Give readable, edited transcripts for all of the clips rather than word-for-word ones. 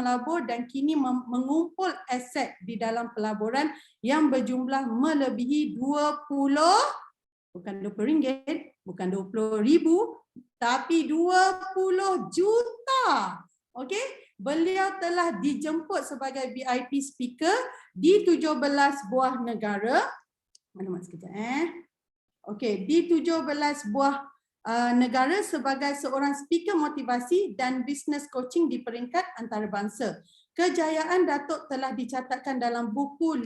melabur dan kini mengumpul aset di dalam pelaburan yang berjumlah melebihi 20, bukan RM20, bukan RM20,000, tapi 20 juta. Okey, beliau telah dijemput sebagai VIP speaker di 17 buah negara. Mana sekejap Okey, di 17 buah negara sebagai seorang speaker motivasi dan business coaching di peringkat antarabangsa. Kejayaan Datuk telah dicatatkan dalam buku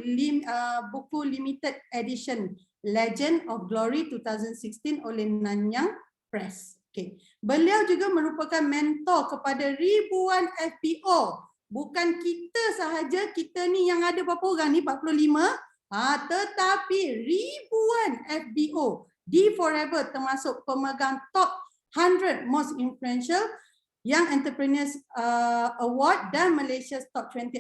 limited edition Legend of Glory 2016 oleh Nanyang Press. Okay. Beliau juga merupakan mentor kepada ribuan FPO. Bukan kita sahaja, kita ni yang ada berapa orang ni, 45, tetapi ribuan FBO di Forever termasuk pemegang top 100 most influential Young Entrepreneurs Award dan Malaysia's top 20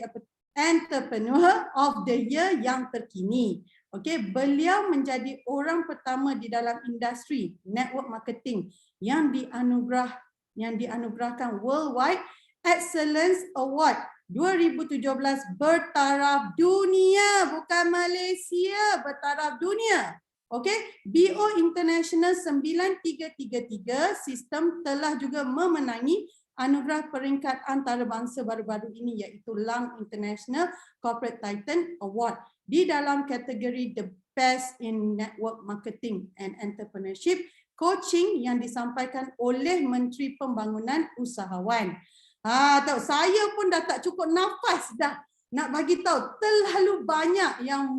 Entrepreneur of the Year yang terkini. Okey, beliau menjadi orang pertama di dalam industri network marketing yang dianugerahkan Worldwide Excellence Award 2017 bertaraf dunia, bukan Malaysia, bertaraf dunia. Okey, BO International 9333 sistem telah juga memenangi anugerah peringkat antarabangsa baru-baru ini iaitu Lang International Corporate Titan Award di dalam kategori The Best in Network Marketing and Entrepreneurship Coaching yang disampaikan oleh Menteri Pembangunan Usahawan. Tahu, saya pun dah tak cukup nafas dah nak bagi tahu, terlalu banyak yang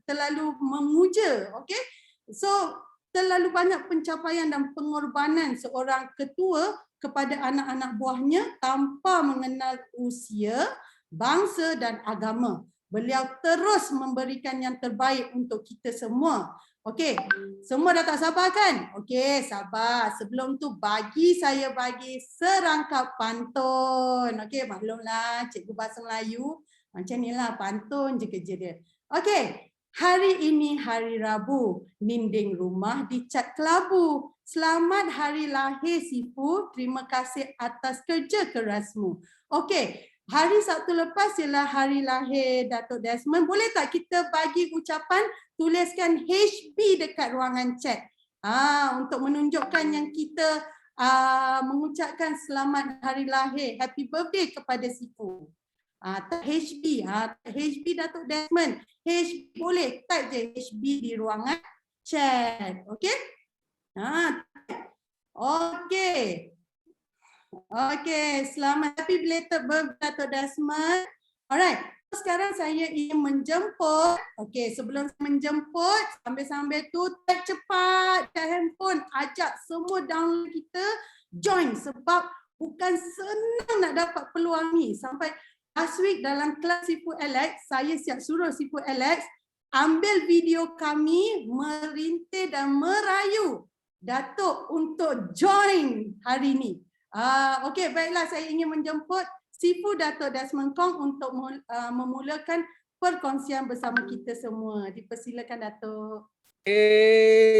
terlalu memuja. Okey, so terlalu banyak pencapaian dan pengorbanan seorang ketua kepada anak-anak buahnya tanpa mengenal usia, bangsa dan agama. Beliau terus memberikan yang terbaik untuk kita semua. Okey, semua dah tak sabar kan? Okey, sabar. Sebelum tu saya bagi serangkap pantun. Okey, maklumlah cikgu bahasa Melayu. Macam ni lah, pantun je kerja dia. Okey, hari ini hari Rabu, dinding rumah dicat kelabu. Selamat hari lahir Sifu, terima kasih atas kerja kerasmu. Okey, hari Sabtu lepas ialah hari lahir Datuk Desmond. Boleh tak kita bagi ucapan, tuliskan HB dekat ruangan chat. Untuk menunjukkan yang kita mengucapkan selamat hari lahir, happy birthday kepada Sifu. HB, HB Datuk Desmond. HB boleh type je HB di ruangan chat. Okey? Okey. Okey, selamat happy belated birthday Datuk Desmond. Alright, sekarang saya ingin menjemput. Okey, sebelum menjemput, sambil-sambil tu type cepat kat handphone, ajak semua download kita join sebab bukan senang nak dapat peluang ni. Sampai last week dalam kelas Sifu Alex, saya siap suruh Sifu Alex ambil video kami merintih dan merayu Datuk untuk join hari ni. Okey, baiklah, saya ingin menjemput Sifu Datuk Desmond Kong untuk memulakan perkongsian bersama kita semua. Dipersilakan Datuk.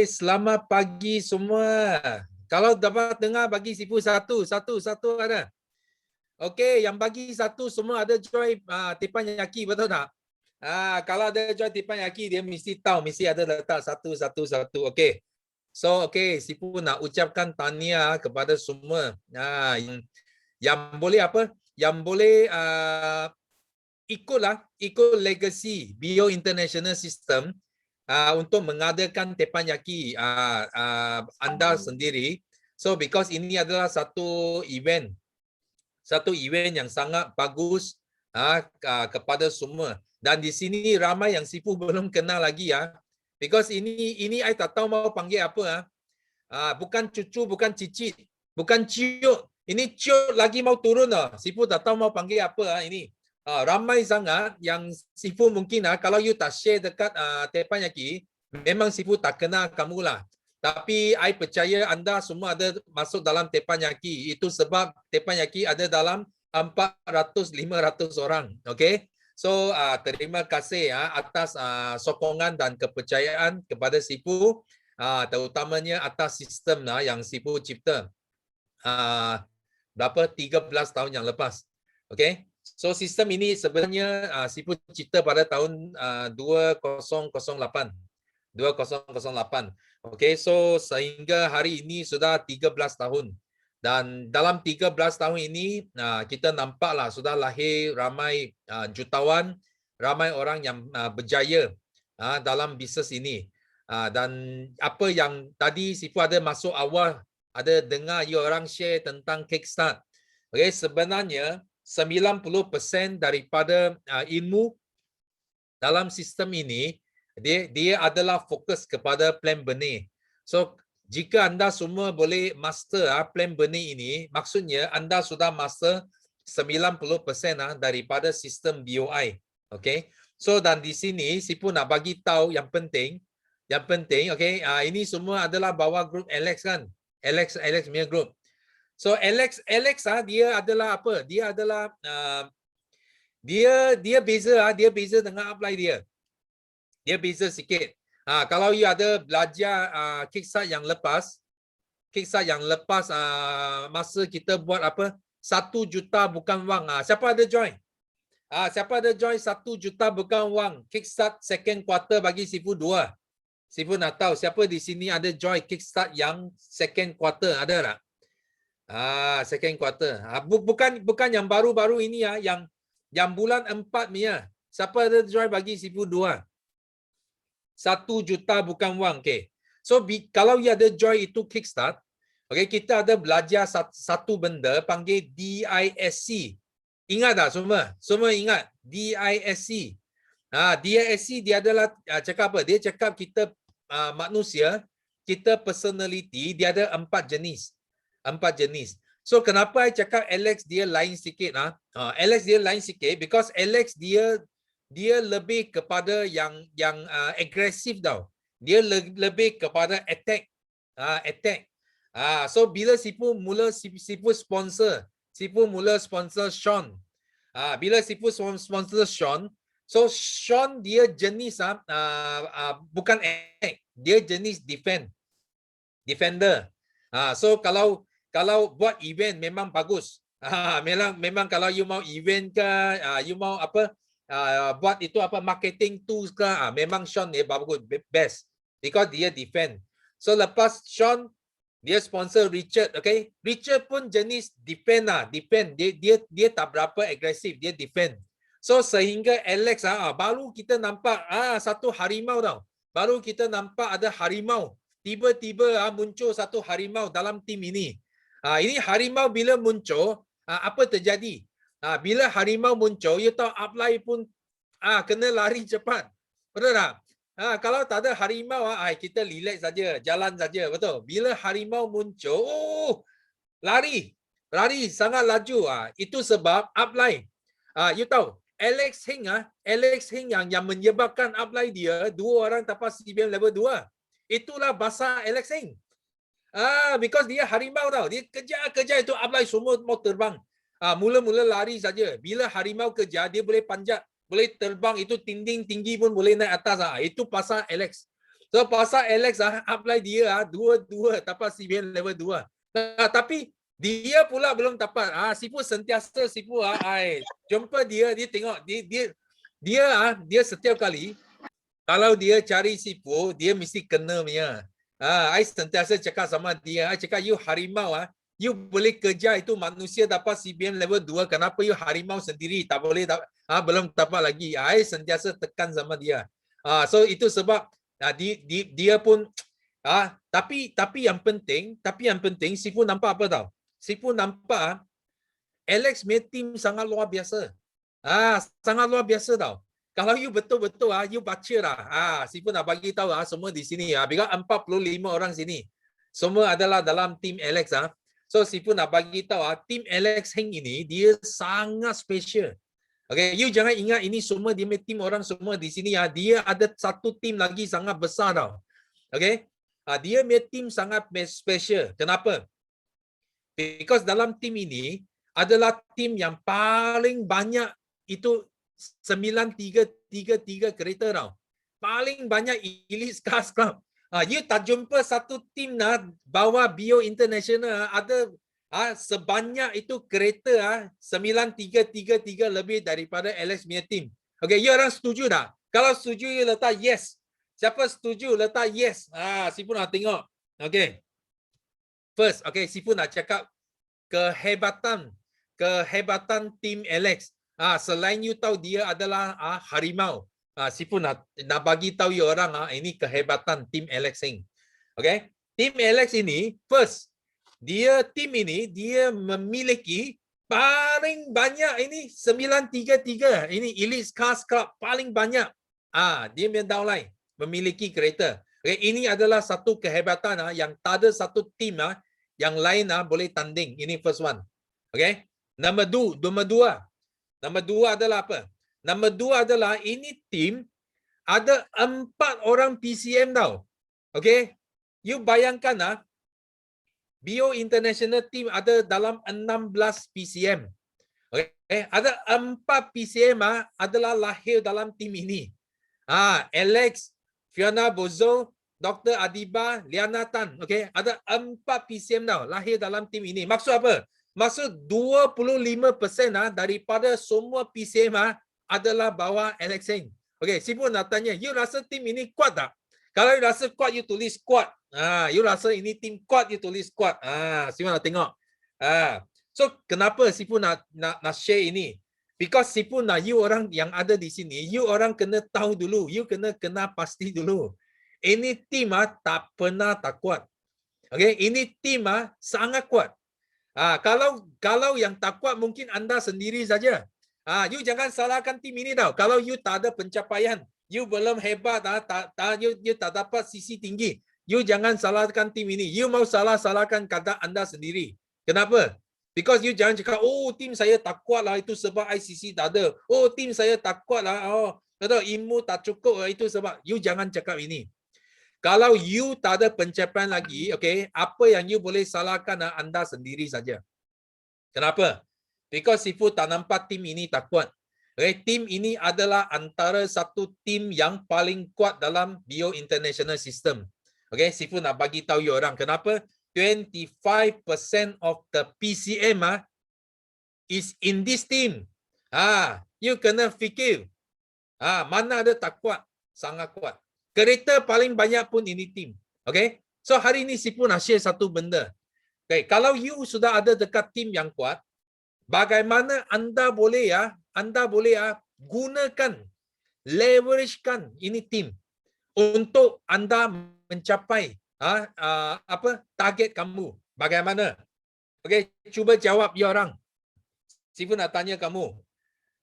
Selamat pagi semua. Kalau dapat dengar bagi Sifu satu ada. Okey, yang bagi satu semua ada join teppanyaki, betul tak? Kalau ada join teppanyaki dia mesti tahu, mesti ada letak satu. Okey. So, okey, Sifu nak ucapkan tahniah kepada semua yang boleh apa? Yang boleh ikut legacy Bio International System untuk mengadakan teppanyaki anda sendiri. So, because ini adalah satu event yang sangat bagus kepada semua. Dan di sini ramai yang Sifu belum kenal lagi because ini I tak tahu mau panggil apa bukan cucu, bukan cicit, bukan ciut. Ini ciut lagi mau turun Sifu tak tahu mau panggil apa ini. Ramai sangat yang Sifu mungkin kalau you tak share dekat teppanyaki, memang Sifu tak kenal kamu lah. Tapi I percaya anda semua ada masuk dalam teppanyaki. Itu sebab teppanyaki ada dalam 400-500 orang. Okay? So, terima kasih atas sokongan dan kepercayaan kepada Sifu, terutamanya atas sistem yang Sifu cipta berapa 13 tahun yang lepas. Okay? So sistem ini sebenarnya Sifu cipta pada tahun 2008. 2008. Okay, so sehingga hari ini sudah 13 tahun. Dan dalam 13 tahun ini kita nampaklah sudah lahir ramai jutawan, ramai orang yang berjaya dalam bisnes ini. Dan apa yang tadi Sifu ada masuk awal, ada dengar you orang share tentang Kickstart. Okay, sebenarnya 90% daripada ilmu dalam sistem ini dia adalah fokus kepada plan benih. So jika anda semua boleh master plan benih ini, maksudnya anda sudah master 90% daripada sistem BOI. Okay. So dan di sini Sifu nak bagi tahu yang penting, okay, ini semua adalah bawah grup Alex kan? Alex punya grup. So Alex dia adalah apa? Dia adalah dia beza dengan apply dia. Dia beza sikit. Kalau you ada belajar Kickstart yang lepas masa kita buat apa? 1 juta bukan wang. Siapa ada join? Siapa ada join 1 juta bukan wang? Kickstart second quarter bagi Sifu 2. Sifu nak tahu siapa di sini ada join Kickstart yang second quarter, ada tak? Second quarter. Bukan yang baru-baru ini yang bulan 4 punya. Siapa ada join bagi Sifu 2? 1 juta bukan wang. Okay. So kalau you ada join itu Kickstart, okay, kita ada belajar satu benda panggil DISC. Ingat tak semua? Semua ingat DISC. DISC dia adalah cakap apa? Dia cakap kita manusia, kita personality dia ada 4 jenis. 4 jenis. So kenapa saya cakap Alex dia lain sikit? Alex dia lain sikit because Alex dia lebih kepada yang agresif tau. Dia lebih kepada attack. So bila Sifu mula sponsor, Sifu mula sponsor Sean. Bila Sifu sponsor Sean, so Sean dia jenis bukan attack, dia jenis defender. So kalau buat event memang bagus. Memang kalau you mau event ke, you mau apa, buat itu apa marketing tools ke, memang Sean dia bagus, best because dia defend. So lepas Sean dia sponsor Richard, okay? Richard pun jenis defend dia tak berapa agresif, dia defend. So sehingga Alex baru kita nampak satu harimau tau. Baru kita nampak ada harimau. Tiba-tiba muncul satu harimau dalam tim ini. Ini harimau bila muncul, apa terjadi? Bila harimau muncul, you tahu upline pun kena lari cepat. Betul tak? Kalau tak ada harimau, kita relax saja, jalan saja, betul. Bila harimau muncul, lari sangat laju. Itu sebab upline. You tahu, Alex Heng yang menyebabkan upline dia 2 orang tapas CBM level 2. Itulah bahasa Alex Heng. Because dia harimau tau. Dia kejar itu upline semua mau terbang. Mula-mula lari saja. Bila harimau kejar, dia boleh panjat, boleh terbang, itu tinding tinggi pun boleh naik atas. Itu pasal Alex. So pasal Alex upline dia dua tapas CBM level 2. Tapi dia pula belum dapat. Sifu sentiasa jumpa dia tengok dia setiap kali kalau dia cari Sifu, dia mesti kena punya. I sentiasa cakap sama dia, I cakap you harimau you boleh kejar itu manusia dapat CBM level 2, kenapa you harimau sendiri tak boleh belum dapat lagi. I sentiasa tekan sama dia. So itu sebab dia pun tapi yang penting Sifu nampak apa tau? Sifu nampak Alex punya team sangat luar biasa. Sangat luar biasa tau. Kalau you betul-betul you baca lah. Sifu nak bagi tahu semua di sini because 45 orang sini. Semua adalah dalam team Alex So Sifu nak bagi tahu team Alex Heng ini dia sangat special. Okay, you jangan ingat ini semua dia punya team orang semua di sini dia ada satu team lagi sangat besar tau. Okay? Dia punya team sangat special. Kenapa? Because dalam tim ini adalah tim yang paling banyak itu 9333 kereta tau. Paling banyak elite cars club. You tak jumpa satu tim bawa Bio International ada sebanyak itu kereta 9333 lebih daripada Alex punya team. Okey, you orang setuju tak? Kalau setuju, you letak yes. Siapa setuju, letak yes. Sifu nak tengok. Okey. First, Sifu nak cakap kehebatan team Alex. Selain you tahu dia adalah harimau. Sifu nak bagi tahu you orang ini kehebatan team Alex ini. Okey. Team Alex ini first, team ini dia memiliki paling banyak ini 933. Ini Elite Cars Club paling banyak. Dia punya downline memiliki kereta. Okay, ini adalah satu kehebatan yang tak ada satu team yang lain boleh tanding. Ini first one. Okay. Nombor dua adalah apa? Nombor dua adalah ini team ada 4 orang PCM tau. Okay. You bayangkan BO International Team ada dalam 16 PCM. Okay. Ada 4 PCM adalah lahir dalam tim ini. Alex, Fiona Bozo, Dr. Adiba, Liana Tan. Okay. Ada 4 PCM tau lahir dalam tim ini. Maksud apa? Maksud 25% daripada semua PCM adalah bawah Alex Heng. Okay. Sifu nak tanya, you rasa tim ini kuat tak? Kalau you rasa kuat, you tulis kuat. You rasa ini tim kuat, you tulis kuat. Sifu nak tengok. So kenapa Sifu nak share ini? Because Sifu nak you orang yang ada di sini, you orang kena tahu dulu, you kena pasti dulu. Ini tim tak pernah tak kuat. Okay, ini tim sangat kuat. Kalau yang tak kuat mungkin anda sendiri saja. You jangan salahkan tim ini tau. Kalau you tak ada pencapaian, you belum hebat, you tak dapat sisi tinggi, you jangan salahkan tim ini. You mau salahkan kata anda sendiri. Kenapa? Because you jangan cakap, oh tim saya tak kuat lah, itu sebab ICC tak ada. Oh tim saya tak kuat lah, ilmu tak cukup, itu sebab. You jangan cakap ini. Kalau you tak ada pencapaian lagi, okay, apa yang you boleh salahkan anda sendiri saja. Kenapa? Because Sifu tak nampak tim ini tak kuat. Okay, tim ini adalah antara satu tim yang paling kuat dalam BO International System. Okay, Sifu nak bagi tahu you orang kenapa 25% of the PCM is in this team. You kena fikir. Mana ada tak kuat? Sangat kuat. Kereta paling banyak pun ini tim. Okay, so hari ini Sifu nak share satu benda. Okay, kalau you sudah ada dekat tim yang kuat, bagaimana anda boleh gunakan, leveragekan ini tim untuk anda mencapai target kamu. Bagaimana? Okey, cuba jawab you orang. Sifu nak tanya kamu.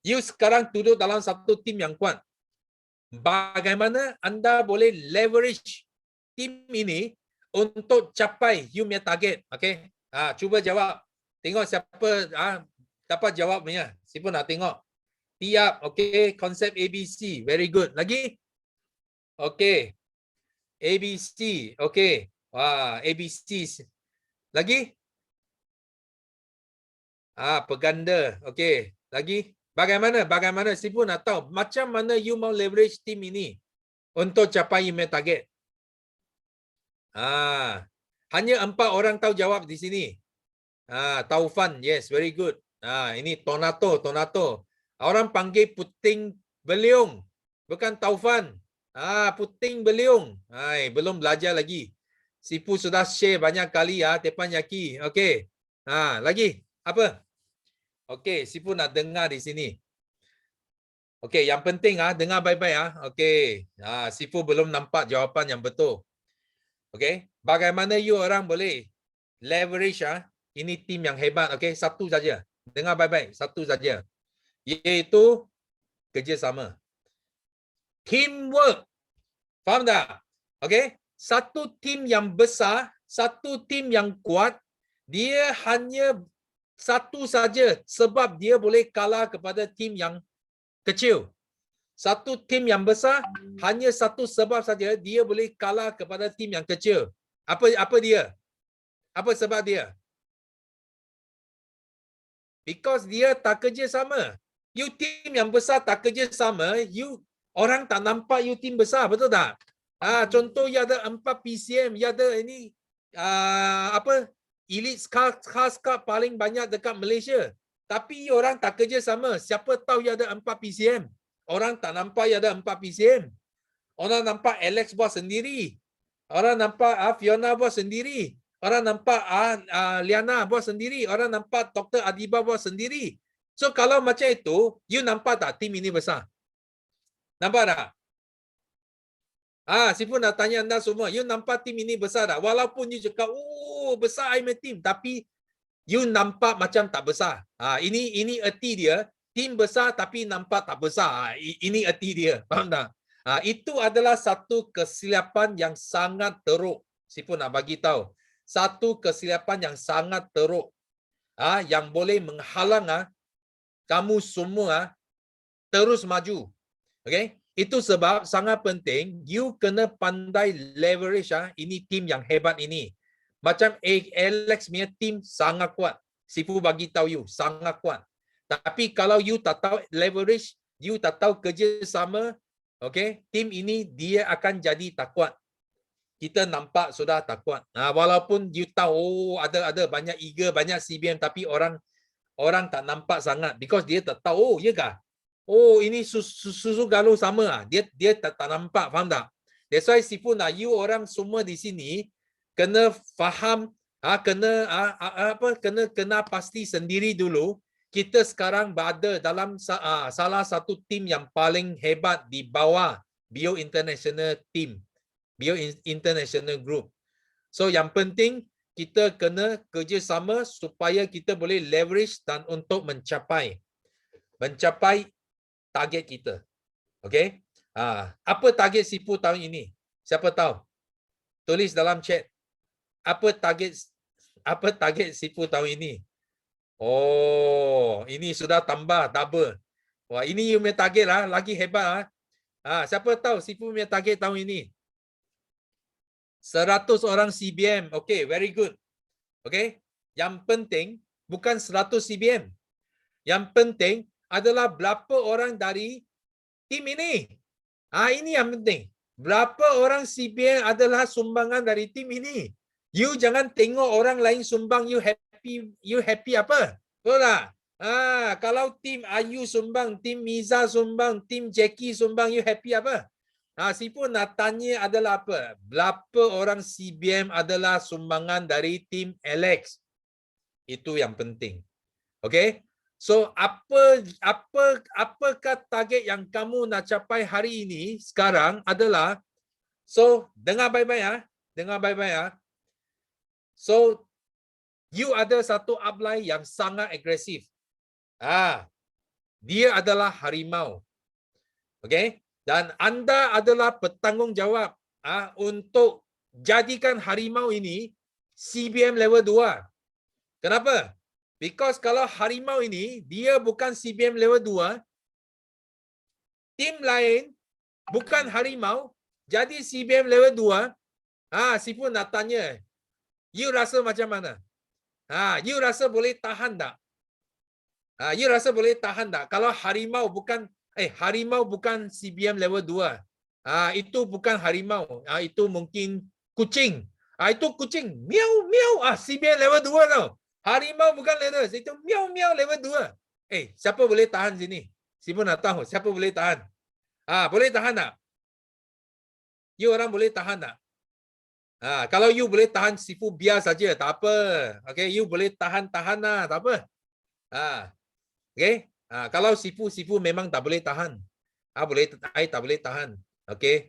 You sekarang duduk dalam satu tim yang kuat. Bagaimana anda boleh leverage tim ini untuk capai you punya target? Okey. Cuba jawab. Tengok siapa dapat jawabnya. Siapa nak tengok. Tiap. Okey. Konsep ABC. Very good. Lagi? Okey. ABC. Okey. ABC. Lagi? Peganda. Okey. Lagi? Bagaimana? Siapa nak tahu macam mana you mau leverage tim ini untuk capai you punya target? Hanya 4 orang tahu jawab di sini. Taufan, yes, very good. Ini Tonato. Orang panggil Puting Beliung, bukan Taufan. Puting Beliung. Belum belajar lagi. Sifu sudah share banyak kali teppanyaki. Okey. Lagi apa? Okey, Sifu nak dengar di sini. Okey, yang penting dengar baik-baik Okey. Sifu belum nampak jawapan yang betul. Okey, bagaimana you orang boleh leverage ini tim yang hebat. Okey, satu saja. Dengar baik-baik, satu saja. Iaitu kerjasama. Teamwork. Faham tak? Okey, satu tim yang besar, satu tim yang kuat, dia hanya satu saja sebab dia boleh kalah kepada tim yang kecil. Satu tim yang besar hanya satu sebab saja dia boleh kalah kepada tim yang kecil. Apa dia? Apa sebab dia? Because dia tak kerja sama. You tim yang besar tak kerja sama, you orang tak nampak you tim besar, betul tak? Contoh you ada 4 PCM, you ada ini elite khas paling banyak dekat Malaysia. Tapi orang tak kerja sama. Siapa tahu dia ada 4 PCM. Orang tak nampak dia ada 4 PCM. Orang nampak Alex buat sendiri. Orang nampak Fiona buat sendiri. Orang nampak Liana buat sendiri. Orang nampak Dr. Adiba buat sendiri. So kalau macam itu, you nampak tak tim ini besar? Nampak tak? Sifu nak tanya anda semua, you nampak tim ini besar tak? Walaupun you cakap, oh besar I'm a team, tapi you nampak macam tak besar. Ini erti dia, tim besar tapi nampak tak besar. Ini erti dia, faham tak? Itu adalah satu kesilapan yang sangat teruk. Sifu nak bagi tahu, satu kesilapan yang sangat teruk, yang boleh menghalang kamu semua terus maju. Okay? Itu sebab sangat penting you kena pandai leverage ini tim yang hebat ini. Macam Alex punya tim sangat kuat. Sifu bagi tahu you sangat kuat. Tapi kalau you tak tahu leverage, you tak tahu kerjasama, okay, tim ini dia akan jadi tak kuat. Kita nampak sudah tak kuat. Walaupun you tahu ada banyak eager, banyak CBM, tapi orang tak nampak sangat because dia tak tahu, ya kah? Oh, ini susu galuh sama. Dia tak nampak, faham tak? That's why Sifu nak you orang semua di sini kena faham, kena pasti sendiri dulu. Kita sekarang berada dalam salah satu tim yang paling hebat di bawah Bio International Team, Bio International Group. So yang penting kita kena kerjasama supaya kita boleh leverage dan untuk mencapai target kita. Okay? Apa target Sifu tahun ini? Siapa tahu? Tulis dalam chat. Apa target Sifu tahun ini? Oh, ini sudah tambah double. Wah, ini you punya target lagi hebat . Siapa tahu Sifu punya target tahun ini? 100 orang CBM. Okay, very good. Okay? Yang penting bukan 100 CBM. Yang penting adalah berapa orang dari tim ini. Ini yang penting. Berapa orang CBM adalah sumbangan dari tim ini. You jangan tengok orang lain sumbang, you happy apa? Betul tak? Kalau tim Ayu sumbang, tim Miza sumbang, tim Jackie sumbang, you happy apa? Sifu nak tanya adalah apa? Berapa orang CBM adalah sumbangan dari tim Alex? Itu yang penting. Okay? So apakah target yang kamu nak capai hari ini sekarang adalah, so dengar baik-baik dengar baik-baik So you ada satu upline yang sangat agresif. Dia adalah harimau. Okay? Dan anda adalah bertanggungjawab untuk jadikan harimau ini CBM level 2. Kenapa? Because kalau harimau ini, dia bukan CBM level 2, tim lain bukan harimau, jadi CBM level 2, Sifu nak tanya, you rasa macam mana? You rasa boleh tahan tak? You rasa boleh tahan tak? Kalau harimau bukan CBM level 2, itu bukan harimau, itu mungkin kucing. Itu kucing, miau miau, CBM level 2 tau. Harimau bukan level, itu miau miau level 2. Siapa boleh tahan sini? Siapa nak tahu siapa boleh tahan? Boleh tahan tak? You orang boleh tahan tak? Kalau you boleh tahan, Sifu biar saja, tak apa. Okay, you boleh tahan lah, tak apa. Okay. Kalau Sifu memang tak boleh tahan. I tak boleh tahan. Okay.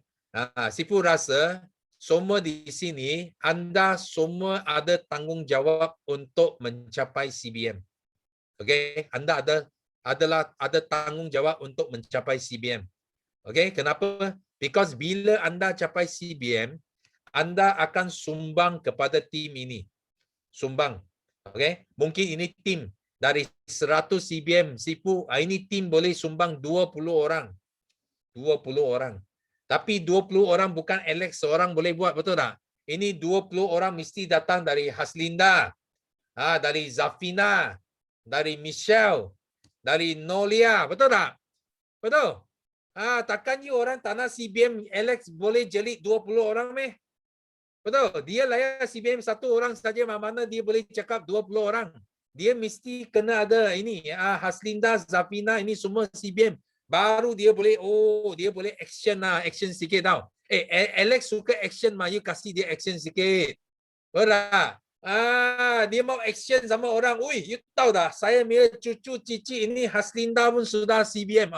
Sifu rasa semua di sini, anda semua ada tanggungjawab untuk mencapai CBM. Okay, anda ada tanggungjawab untuk mencapai CBM. Okay, kenapa? Because bila anda capai CBM, anda akan sumbang kepada tim ini. Sumbang. Okay, mungkin ini tim dari 100 CBM, Sifu, ini tim boleh sumbang 20 orang. 20 orang. Tapi 20 orang bukan Alex seorang boleh buat, betul tak? Ini 20 orang mesti datang dari Haslinda, dari Zafina, dari Michelle, dari Nolia, betul tak? Betul? Takkan you orang tak nak CBM Alex boleh jelit 20 orang meh? Betul. Dia layan CBM satu orang saja, mana dia boleh cakap 20 orang. Dia mesti kena ada ini Haslinda, Zafina, ini semua CBM. Baru dia boleh dia boleh action sikit tau. Alex suka action mah, you kasih dia action sikit. Betul. Dia mau action sama orang. Ui, you tahu dah, saya punya cucu cici ini Haslinda pun sudah CBM.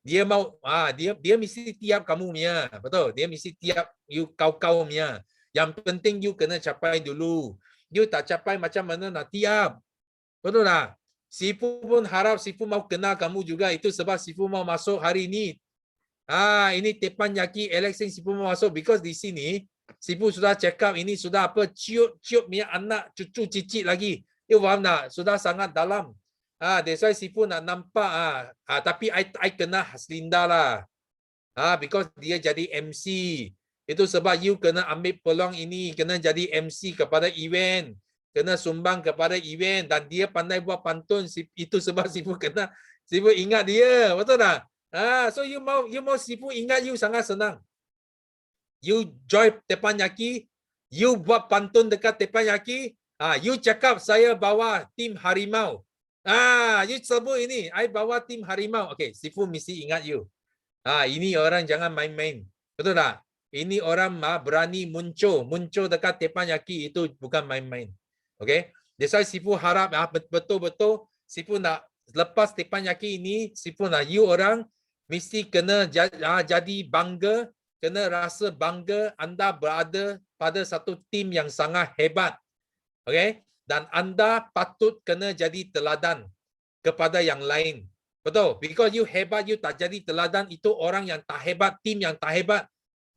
Dia mau dia mesti tiap kamu punya. Betul. Dia mesti tiap you kau punya. Yang penting you kena capai dulu. You tak capai macam mana nak tiap. Betul tak? Sifu pun harap Sifu mau kenal kamu juga. Itu sebab Sifu mau masuk hari ini. Ini teppanyaki Alex yang Sifu mau masuk. Because di sini Sifu sudah check up, ini sudah apa, ciut-ciut punya anak cucu cicit lagi. You faham tak? Sudah sangat dalam. That's why Sifu nak nampak. Tapi I kena Haslinda lah. Because dia jadi MC. Itu sebab you kena ambil peluang ini, kena jadi MC kepada event, kena sumbang kepada event, dan dia pandai buat pantun. Itu sebab Sifu ingat dia, betul tak? So you mau Sifu ingat you sangat senang. You join teppanyaki, you buat pantun dekat teppanyaki, you cakap saya bawa tim harimau. You sebut ini, I bawa tim harimau. Okay, Sifu mesti ingat you. Ini orang jangan main-main. Betul tak? Ini orang berani muncul dekat teppanyaki, itu bukan main-main. Okay? That's why Sifu harap betul-betul Sifu nak lepas teppanyaki ini, Sifu nak you orang mesti kena jadi bangga, kena rasa bangga anda berada pada satu tim yang sangat hebat. Okay? Dan anda patut kena jadi teladan kepada yang lain. Betul. Because you hebat, you tak jadi teladan, itu orang yang tak hebat, tim yang tak hebat.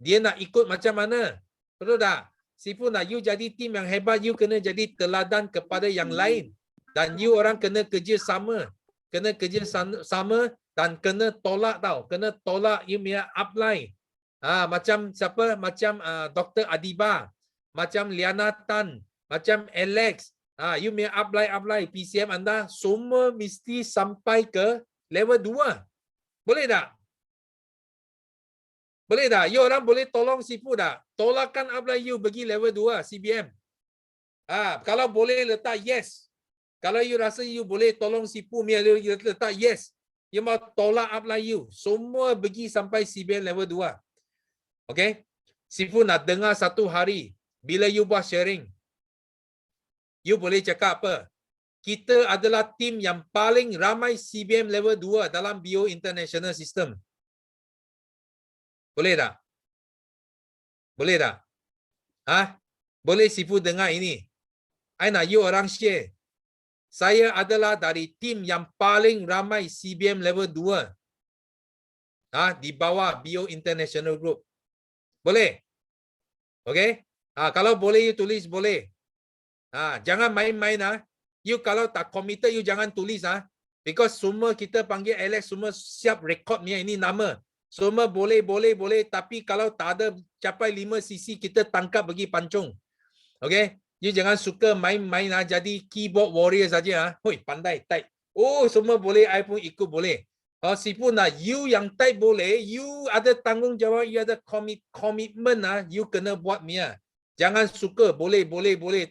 Dia nak ikut macam mana? Betul tak? Sifu nak you jadi tim yang hebat, you kena jadi teladan kepada yang lain. Dan you orang kena kerja sama. Kena kerja sama dan kena tolak tau. Kena tolak you punya upline. Macam siapa? Macam Dr. Adiba. Macam Liana Tan. Macam Alex. You punya upline PCM anda semua mesti sampai ke level 2. Boleh tak? Boleh tak? You orang boleh tolong Sifu tak? Tolakkan upline you pergi level 2 CBM. Kalau boleh letak yes. Kalau you rasa you boleh tolong Sifu, you letak yes. You mau tolak upline you. Semua pergi sampai CBM level 2. Okay? Sifu nak dengar satu hari bila you buat sharing. You boleh cakap apa? Kita adalah tim yang paling ramai CBM level 2 dalam Bio International System. Boleh tak? Boleh tak? Boleh Sifu dengar ini? I nak you orang share. Saya adalah dari tim yang paling ramai CBM level 2. Di bawah Bio International Group. Boleh? Okay? Kalau boleh you tulis boleh. Jangan main-main. You kalau tak committed, you jangan tulis. Because semua kita panggil Alex, semua siap rekod punya ini nama. Semua boleh. Tapi kalau tak ada capai 5 cc, kita tangkap pergi pancung. Okay? You jangan suka main-main jadi keyboard warrior saja. Hoi, pandai type. Semua boleh, I pun ikut boleh. Sifu nak you yang type boleh, you ada tanggungjawab, you ada komitmen, you kena buat Mia. Jangan suka boleh.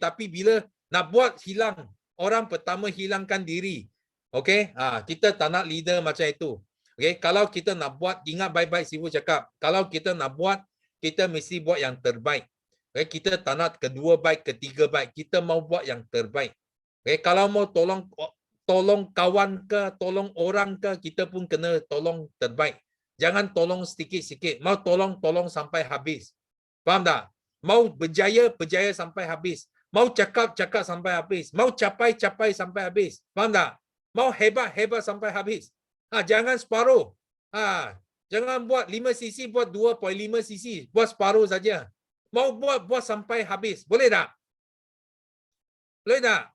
Tapi bila nak buat hilang, orang pertama hilangkan diri. Okay? Kita tak nak leader macam itu. Okay? Kalau kita nak buat, ingat baik-baik Sifu cakap. Kalau kita nak buat, kita mesti buat yang terbaik. Okay? Kita tak nak kedua baik, ketiga baik. Kita mau buat yang terbaik. Okay? Kalau mau tolong kawan ke, tolong orang ke, kita pun kena tolong terbaik. Jangan tolong sedikit-sedikit. Mau tolong sampai habis. Faham tak? Mau berjaya sampai habis. Mau cakap sampai habis. Mau capai sampai habis. Faham tak? Mau hebat sampai habis. Jangan separuh. Jangan buat 5 cc, buat 2.5 cc. Buat separuh saja. Mau buat sampai habis. Boleh tak? Boleh tak?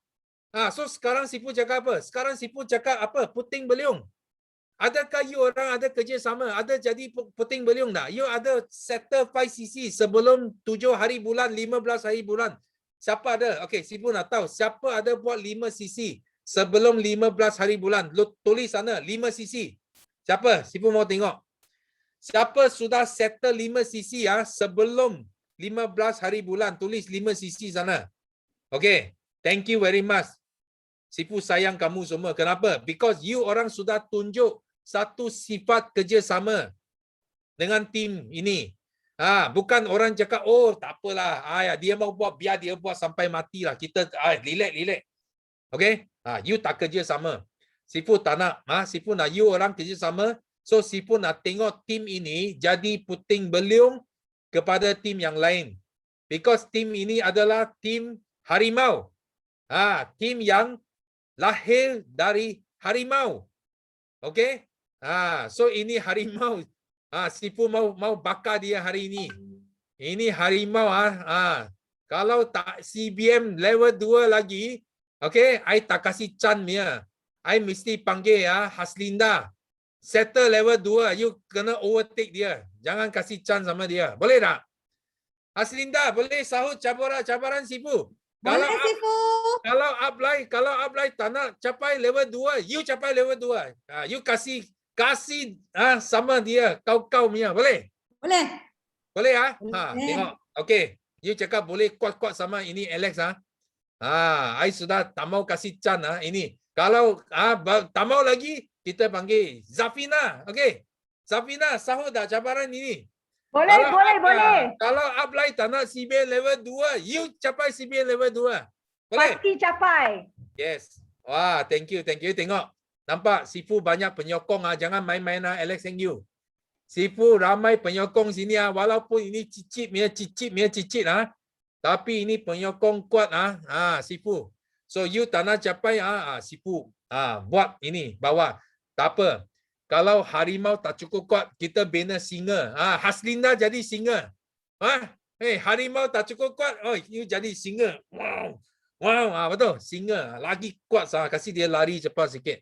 So sekarang Sifu cakap apa? Sekarang Sifu cakap apa? Puting beliung. Adakah you orang ada kerja sama? Ada jadi puting beliung tak? You ada settle 5 cc sebelum 7 hari bulan, 15 hari bulan. Siapa ada? Okay, Sifu nak tahu. Siapa ada buat 5 cc sebelum 15 hari bulan? Tulis sana 5 cc. Siapa? Sifu mau tengok. Siapa sudah settle 5 cc sebelum 15 hari bulan, tulis 5 sisi sana. Okay, thank you very much. Sifu sayang kamu semua. Kenapa? Because you orang sudah tunjuk satu sifat kerjasama dengan tim ini. Bukan orang cakap, oh tak apalah, dia mau buat, biar dia buat sampai matilah. Kita relax. Okay? You tak kerja sama. Sifu tak nak. Sifu nak you orang kerja sama. So Sifu nak tengok tim ini jadi puting beliung kepada tim yang lain. Because tim ini adalah tim harimau. Tim yang lahir dari harimau. Okay? So ini harimau. Sifu mau bakar dia hari ini. Ini harimau. Kalau tak CBM level 2 lagi, okay, I tak kasih can dia. I mesti panggil Haslinda. Settle level 2, you kena overtake dia. Jangan kasih can sama dia. Boleh tak? Haslinda, boleh sahut cabaran Sifu? Boleh, Sifu. Kalau apply tak nak capai level 2, you capai level 2. You kasih sama dia, kau punya, boleh? Boleh. Boleh Boleh. tengok. Okey, you cakap boleh kuat-kuat sama ini Alex I sudah tak mau kasih can ini. Kalau tak mau lagi, kita panggil Zafina. Okey. Zafina, sahut dah cabaran ini. Boleh. Kalau apply tak nak CBN level 2, you capai CBN level 2. Boleh? Pasti capai. Yes. Wah, thank you. Tengok. Nampak Sifu banyak penyokong jangan main-main Alex and you. Sifu ramai penyokong sini walaupun ini cicit, tapi ini penyokong kuat Sifu. So you tak nak capai Sifu buat ini bawa. Tak apa. Kalau harimau tak cukup kuat, kita bina singa. Haslinda jadi singa. Harimau tak cukup kuat, you jadi singa. Wow, betul. Singa lagi kuat kasih dia lari cepat sikit.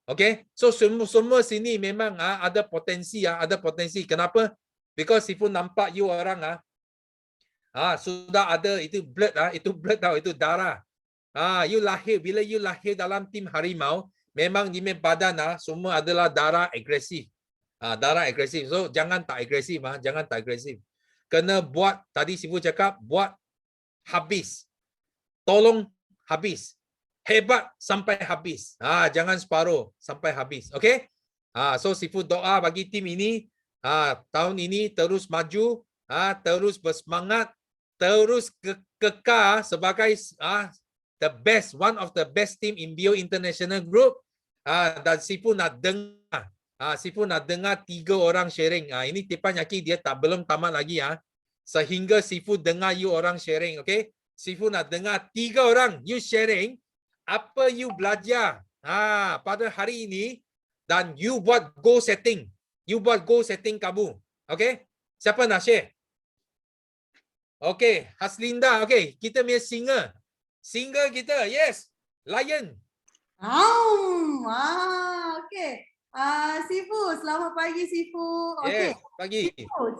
Okay. So semua sini memang ada potensi. Kenapa? Because Sifu nampak you orang sudah ada itu blood itu blood tau, itu darah. Bila you lahir dalam tim harimau, memang di badan semua adalah darah agresif. So jangan tak agresif. Kena buat, tadi Sifu cakap, buat habis. Tolong habis. Hebat sampai habis. Jangan separuh, sampai habis. Okay? So Sifu doa bagi tim ini tahun ini terus maju, terus bersemangat, terus kekal sebagai the best, one of the best team in Bio International Group. Dan Sifu nak dengar, 3 orang sharing. Ini Teppanyaki dia belum tamat lagi sehingga Sifu dengar you orang sharing. Okay? Sifu nak dengar 3 orang you sharing apa you belajar pada hari ini, dan you buat goal setting. Kamu. Okay? Siapa nak share? Okay, Haslinda. Okay, kita punya singa. Singa kita, yes. Lion. Okay. Sifu, selamat pagi Sifu. Okay. Yes, pagi. Sifu,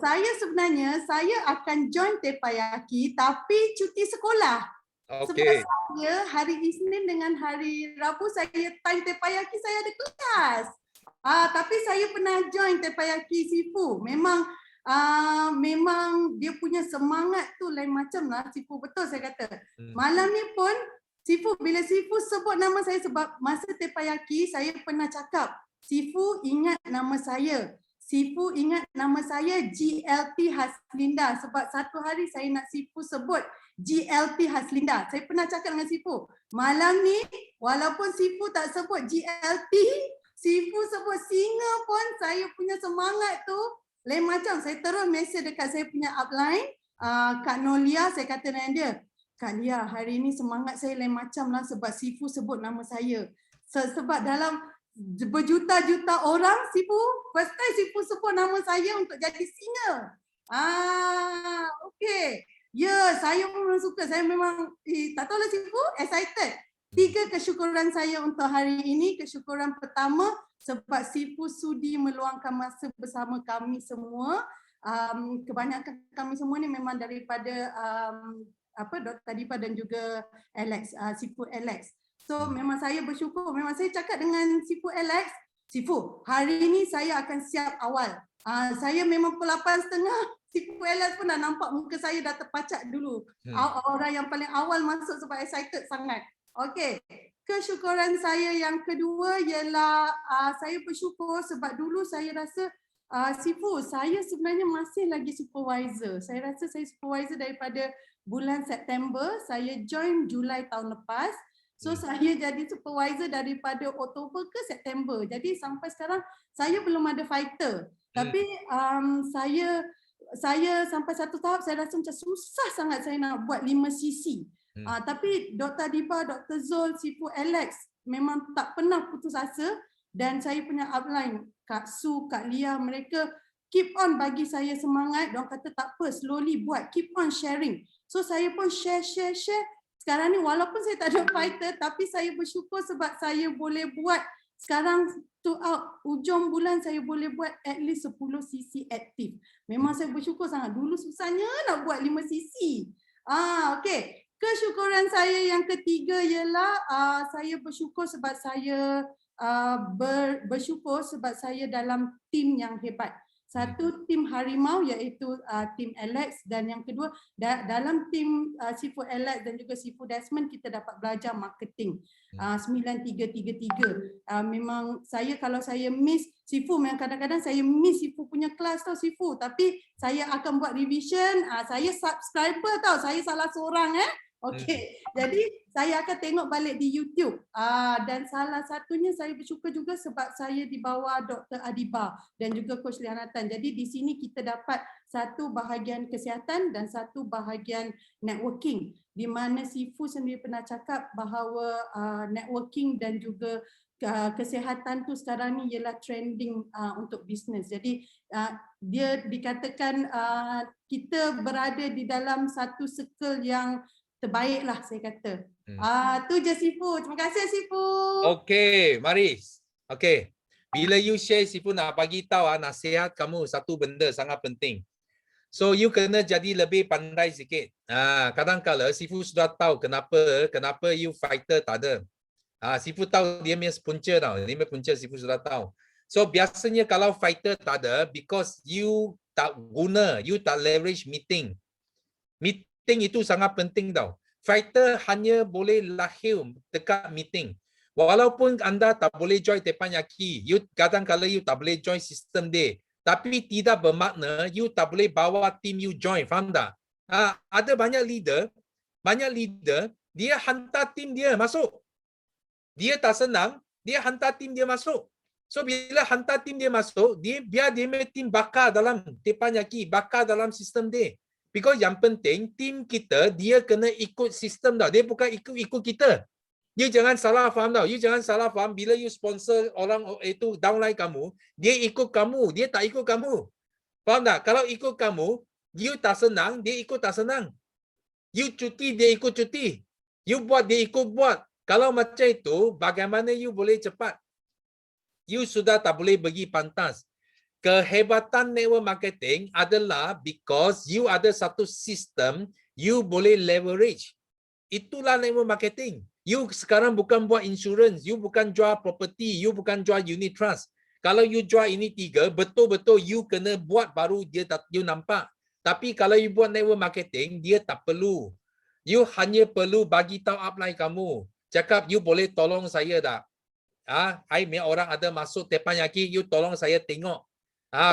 saya akan join Teppanyaki tapi cuti sekolah. Okay. Sebab saya hari Isnin dengan hari Rabu saya time Teppanyaki, saya ada kelas. Tapi saya pernah join Teppanyaki Sifu. Memang dia punya semangat tu lain macam lah Sifu. Betul saya kata. Malam ni pun Sifu, bila Sifu sebut nama saya, sebab masa Teppanyaki saya pernah cakap, Sifu ingat nama saya. Sifu ingat nama saya GLT Haslinda, sebab satu hari saya nak Sifu sebut GLT Haslinda. Saya pernah cakap dengan Sifu, malam ni walaupun Sifu tak sebut GLT, Sifu sebut singa pun, saya punya semangat tu lain macam. Saya terus mesej dekat saya punya upline, Kak Nolia, saya kata dengan dia, Kak Lia, hari ni semangat saya lain macam lah sebab Sifu sebut nama saya. Sebab dalam berjuta-juta orang, Sifu, first time Sifu sebut nama saya untuk jadi singa. Okay. Ya, saya pun suka. Saya memang, tak tahulah Sifu, excited. 3 kesyukuran saya untuk hari ini. Kesyukuran pertama, sebab Sifu sudi meluangkan masa bersama kami semua. Kebanyakan kami semua ni memang daripada Dr. Adipa dan juga Alex, Sifu Alex. So memang saya bersyukur. Memang saya cakap dengan Sifu Alex, Sifu, hari ini saya akan siap awal. Saya memang pukul 8.30 Sifu Alex pun dah nampak muka saya dah terpacak dulu. Orang yang paling awal masuk sebab excited sangat. Okey. Kesyukuran saya yang kedua ialah saya bersyukur sebab dulu saya rasa Sifu, saya sebenarnya masih lagi supervisor. Saya rasa saya supervisor daripada bulan September, saya join Julai tahun lepas. So saya jadi supervisor daripada Oktober ke September. Jadi sampai sekarang saya belum ada fighter. Tapi saya sampai satu tahap saya rasa macam susah sangat saya nak buat 5cc. Tapi Dr. Adiba, Dr. Zul, Sifu Alex memang tak pernah putus asa dan saya punya upline, Kak Su, Kak Lia, mereka keep on bagi saya semangat. Diorang kata tak apa, slowly buat, keep on sharing. So saya pun share. Sekarang ni walaupun saya tak ada fighter tapi saya bersyukur sebab saya boleh buat sekarang throughout ujung bulan saya boleh buat at least 10cc aktif. Memang saya bersyukur sangat. Dulu susahnya nak buat 5cc. Okey. Kesyukuran saya yang ketiga ialah saya bersyukur sebab saya bersyukur sebab saya dalam tim yang hebat. Satu tim harimau iaitu tim Alex dan yang kedua dalam tim Sifu Alex dan juga Sifu Desmond kita dapat belajar marketing 9333. Memang saya kalau saya miss Sifu, memang kadang-kadang saya miss Sifu punya kelas tau Sifu, tapi saya akan buat revision. Saya subscriber tau, saya salah seorang Okey, jadi saya akan tengok balik di YouTube. Dan salah satunya saya bersyukur juga sebab saya di bawah Dr. Adiba dan juga Coach Lianatan. Jadi di sini kita dapat satu bahagian kesihatan dan satu bahagian networking. Di mana Sifu sendiri pernah cakap bahawa networking dan juga kesihatan tu sekarang ni ialah trending untuk bisnes. Jadi dia dikatakan kita berada di dalam satu circle yang terbaiklah saya kata. Tu je Sifu. Terima kasih Sifu. Okey, mari. Okey. Bila you share, Sifu nak bagi tahu nasihat kamu satu benda sangat penting. So you kena jadi lebih pandai sikit. Kadang-kala Sifu sudah tahu kenapa you fighter tak ada. Sifu tahu dia punya punca tau. Dia punya punca Sifu sudah tahu. So biasanya kalau fighter tak ada because you tak guna, you tak leverage meeting. Meeting itu sangat penting tau. Fighter hanya boleh lahir dekat meeting. Walaupun anda tak boleh join teppanyaki, you kadang-kala you tak boleh join sistem dia. Tapi tidak bermakna you tak boleh bawa tim you join, faham tak? Ada banyak leader dia hantar tim dia masuk. Dia tak senang, dia hantar tim dia masuk. So bila hantar tim dia masuk, biar dia punya tim bakar dalam teppanyaki, bakar dalam sistem dia. Because yang penting tim kita dia kena ikut sistem tau. Dia bukan ikut kita. You jangan salah faham tau. You jangan salah faham bila you sponsor orang itu downline kamu, dia ikut kamu, dia tak ikut kamu. Faham tak? Kalau ikut kamu, you tak senang, dia ikut tak senang. You cuti, dia ikut cuti. You buat, dia ikut buat. Kalau macam itu, bagaimana you boleh cepat? You sudah tak boleh pergi pantas. Kehebatan network marketing adalah because you ada satu sistem, you boleh leverage. Itulah network marketing. You sekarang bukan buat insurance, you bukan jual property, you bukan jual unit trust. Kalau you jual ini tiga, betul-betul you kena buat baru dia you nampak. Tapi kalau you buat network marketing, dia tak perlu. You hanya perlu bagi tahu upline kamu. Cakap you boleh tolong saya tak? Hai, orang ada masuk teppanyaki, you tolong saya tengok.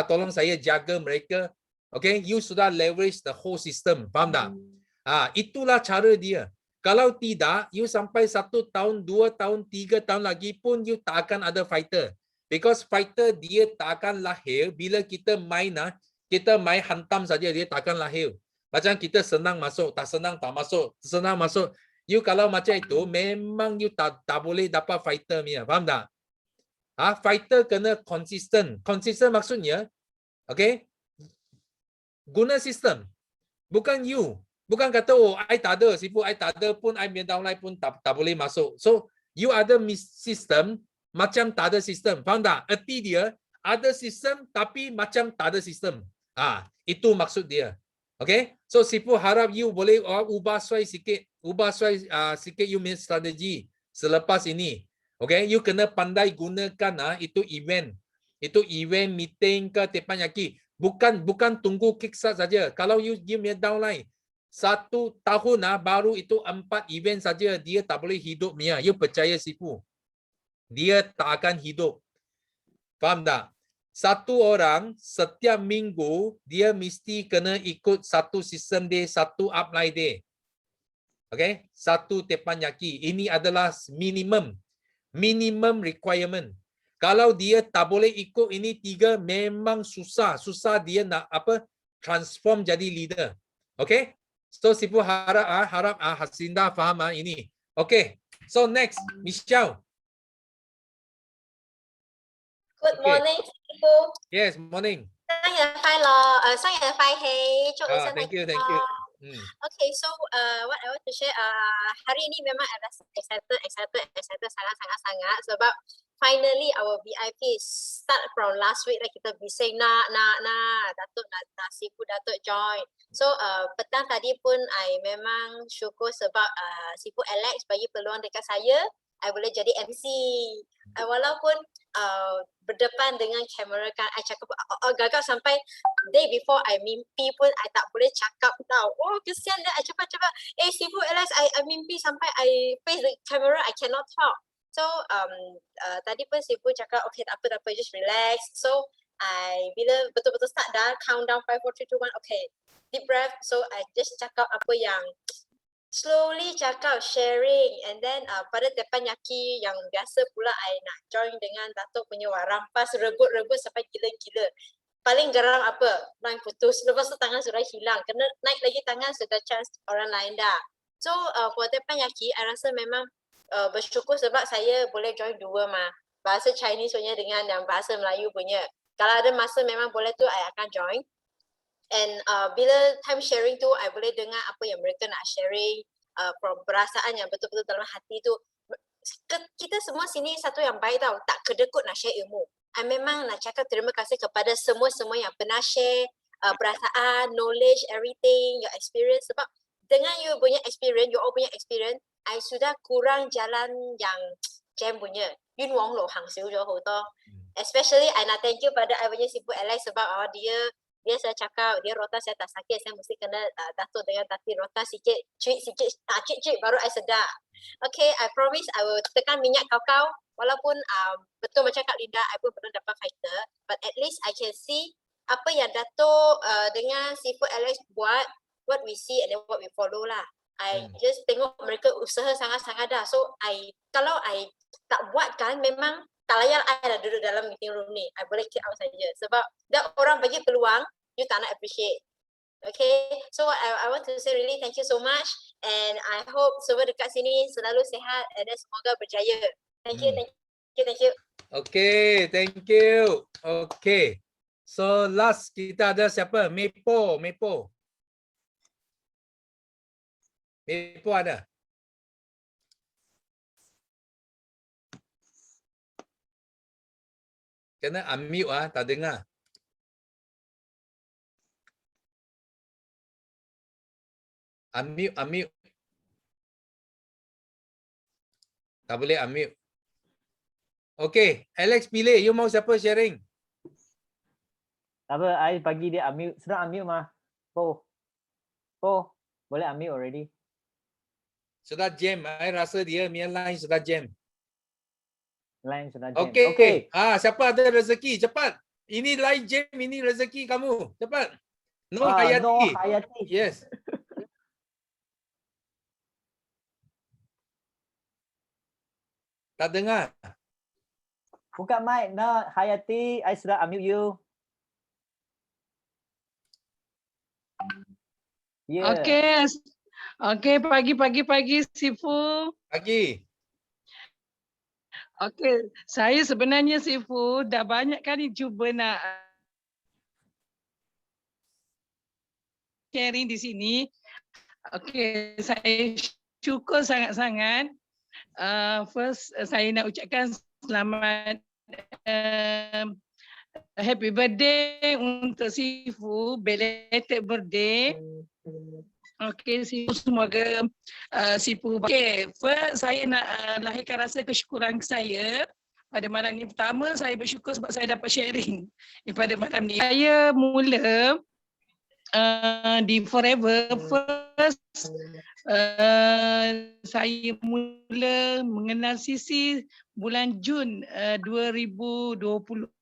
Tolong saya jaga mereka. Okay, you sudah leverage the whole system. Faham tak? Itulah cara dia. Kalau tidak, you sampai 1 tahun, 2 tahun, 3 tahun lagi pun you tak akan ada fighter. Because fighter dia tak akan lahir bila kita main hantam saja, dia tak akan lahir. Macam kita senang masuk, tak senang tak masuk, senang masuk. You kalau macam itu, memang you tak boleh dapat fighter punya. Faham tak? Fighter kena konsisten. Konsisten maksudnya, okay, guna sistem. Bukan you. Bukan kata, I tak ada, Sifu, I tak ada pun, I punya downline pun tak boleh masuk. So, you ada sistem, macam tak ada sistem. Faham tak? Erti dia, ada sistem, tapi macam tak ada sistem. Itu maksud dia. Okay? So, Sifu harap you boleh ubah suai sikit. Ubah suai sikit you punya strategi selepas ini. Okay, you kena pandai gunakan itu event. Itu event, meeting ke teppanyaki. Bukan tunggu kickstart saja. Kalau you punya downline 1 tahun baru itu 4 event saja, dia tak boleh hidup punya. You percaya Sifu. Dia tak akan hidup. Faham tak? Satu orang setiap minggu dia mesti kena ikut satu sistem day, satu upline day. Okay? Satu teppanyaki. Ini adalah minimum requirement. Kalau dia tak boleh ikut ini 3, memang susah dia nak transform jadi leader. Okay? So Sifu harap Hasinda faham ini. Okay. So next, Michelle. Good Okay. morning, Sifu. Yes, morning. 生日快喜，祝你身體 Thank you. 健康。Okay, so what I want to share, hari ini memang I rasa excited sangat sebab finally our VIP start from last week kita bising nak Sifu Datuk join. So petang tadi pun I memang syukur sebab Sifu Alex bagi peluang dekat saya, I boleh jadi MC. Walaupun berdepan dengan kamera kan, I cakap agak sampai day before I mimpi pun I tak boleh cakap tau. Oh kesian dah, I cepat. Sifu Alex, I mimpi sampai I face the camera, I cannot talk. So tadi pun Sifu cakap okay tak apa, just relax. So I bila betul-betul start dah, countdown 5, 4, 3, 2, 1, okay, deep breath. So I just cakap apa yang slowly cakap, sharing, and then pada teppanyaki yang biasa pula I nak join dengan Datuk punya rampas rebut sampai gila-gila. Paling geram apa? Line putus, lepas tu tangan sudah hilang. Kena naik lagi tangan sudah chance orang lain dah. So for teppanyaki, I rasa memang bersyukur sebab saya boleh join 2 mah. Bahasa Chinese punya dengan yang bahasa Melayu punya. Kalau ada masa memang boleh tu I akan join. And bila time sharing tu, I boleh dengar apa yang mereka nak sharing from perasaan yang betul-betul dalam hati tu. Kita semua sini satu yang baik tau, tak kedekut nak share ilmu. I memang nak cakap terima kasih kepada semua yang pernah share perasaan, knowledge, everything, your experience. Sebab dengan you punya experience, you all punya experience, I sudah kurang jalan yang jam punya. Yun wong lo hang siu jo ho to. Especially I nak thank you pada I punya Sifu Alex sebab dia saya cakap, dia rota saya tak sakit, saya mesti kena Datuk dengan Tati rota sikit, cik baru I sedar. Okay, I promise I will tekan minyak kau-kau, walaupun betul macam Kak Linda, I pun belum dapat fighter, but at least I can see apa yang Datuk dengan Sifu Alex buat, what we see and then what we follow lah. I just tengok mereka usaha sangat-sangat dah. So kalau I tak buat kan, memang tak layak I dah duduk dalam meeting room ni. I boleh kick out saja. Sebab dah orang bagi peluang, you tak nak appreciate. Okay, so I want to say really thank you so much. And I hope semua dekat sini selalu sihat and then semoga berjaya. Thank you. Okay, thank you. Okay. So last kita ada siapa? Mepo ada? Kena unmute tak dengar. Unmute. Tak boleh unmute. Okay, Alex pilih. You mau siapa sharing? Tak apa, I bagi dia unmute. Sudah unmute mah. Po, boleh unmute already. Sudah jam. I rasa dia punya line sudah jam. Line sudah jam. Okay. Siapa ada rezeki? Cepat. Ini line jam, ini rezeki kamu. Cepat. No Hayati. Yes. Tak dengar. Buka mic. No Hayati, I sudah unmute you. Yeah. Okay, pagi Sifu. Pagi. Okay, saya sebenarnya Sifu dah banyak kali cuba nak sharing di sini. Okay, saya syukur sangat-sangat. First, saya nak ucapkan selamat happy birthday untuk Sifu, belated birthday. Okay, Sifu, semoga Sifu. Okay, first saya nak lahirkan rasa kesyukuran saya pada malam ni. Pertama, saya bersyukur sebab saya dapat sharing pada malam ni. Saya mula di Forever, first saya mula mengenal Sisi bulan Jun 2020.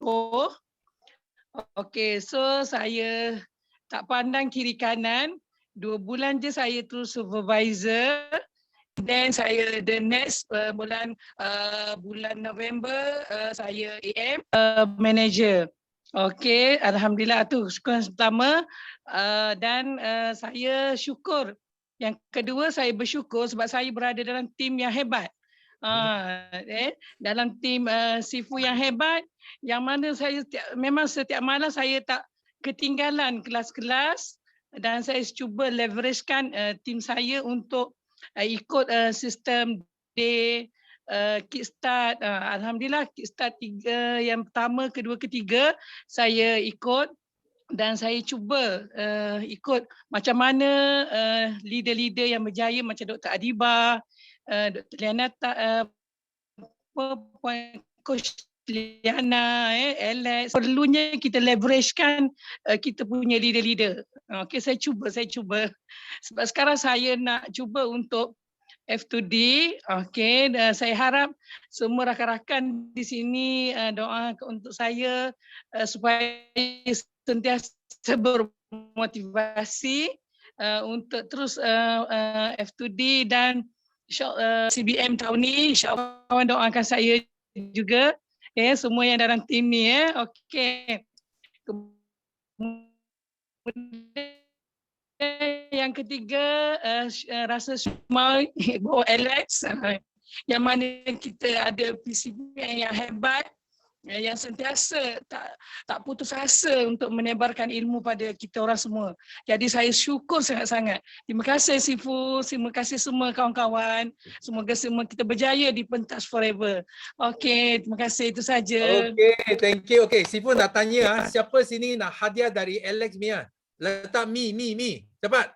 Okey, so saya tak pandang kiri kanan. 2 bulan je saya terus supervisor. Then saya the next bulan November saya AM manager. Okey, alhamdulillah tu syukur pertama dan saya syukur. Yang kedua saya bersyukur sebab saya berada dalam tim yang hebat. Dalam tim Sifu yang hebat yang mana saya memang setiap malam saya tak ketinggalan kelas-kelas dan saya cuba leveragekan tim saya untuk ikut sistem day kickstart. Alhamdulillah kickstart 3 yang pertama, kedua, ketiga saya ikut dan saya cuba ikut macam mana leader-leader yang berjaya macam Dr. Adiba, Dr. Lianata, Coach Liana, Alex. Perlunya kita leveragekan kita punya leader-leader. Okey, saya cuba. Sebab sekarang saya nak cuba untuk F2D. Okey, saya harap semua rakan-rakan di sini doa untuk saya supaya sentiasa bermotivasi untuk terus F2D dan CBM tahun ni. InsyaAllah kawan doakan saya juga. Semua yang dalam tim ni. Okey. Yang ketiga, rasa smile bawa Alex yang mana kita ada PCBM yang hebat yang sentiasa tak putus asa untuk menebarkan ilmu pada kita orang semua. Jadi saya syukur sangat-sangat. Terima kasih Sifu, terima kasih semua kawan-kawan. Semoga semua kita berjaya di pentas Forever. Okey, terima kasih, itu saja. Okey, thank you. Okey, Sifu nak tanya siapa sini nak hadiah dari Alex Mia? Letak mi. Cepat.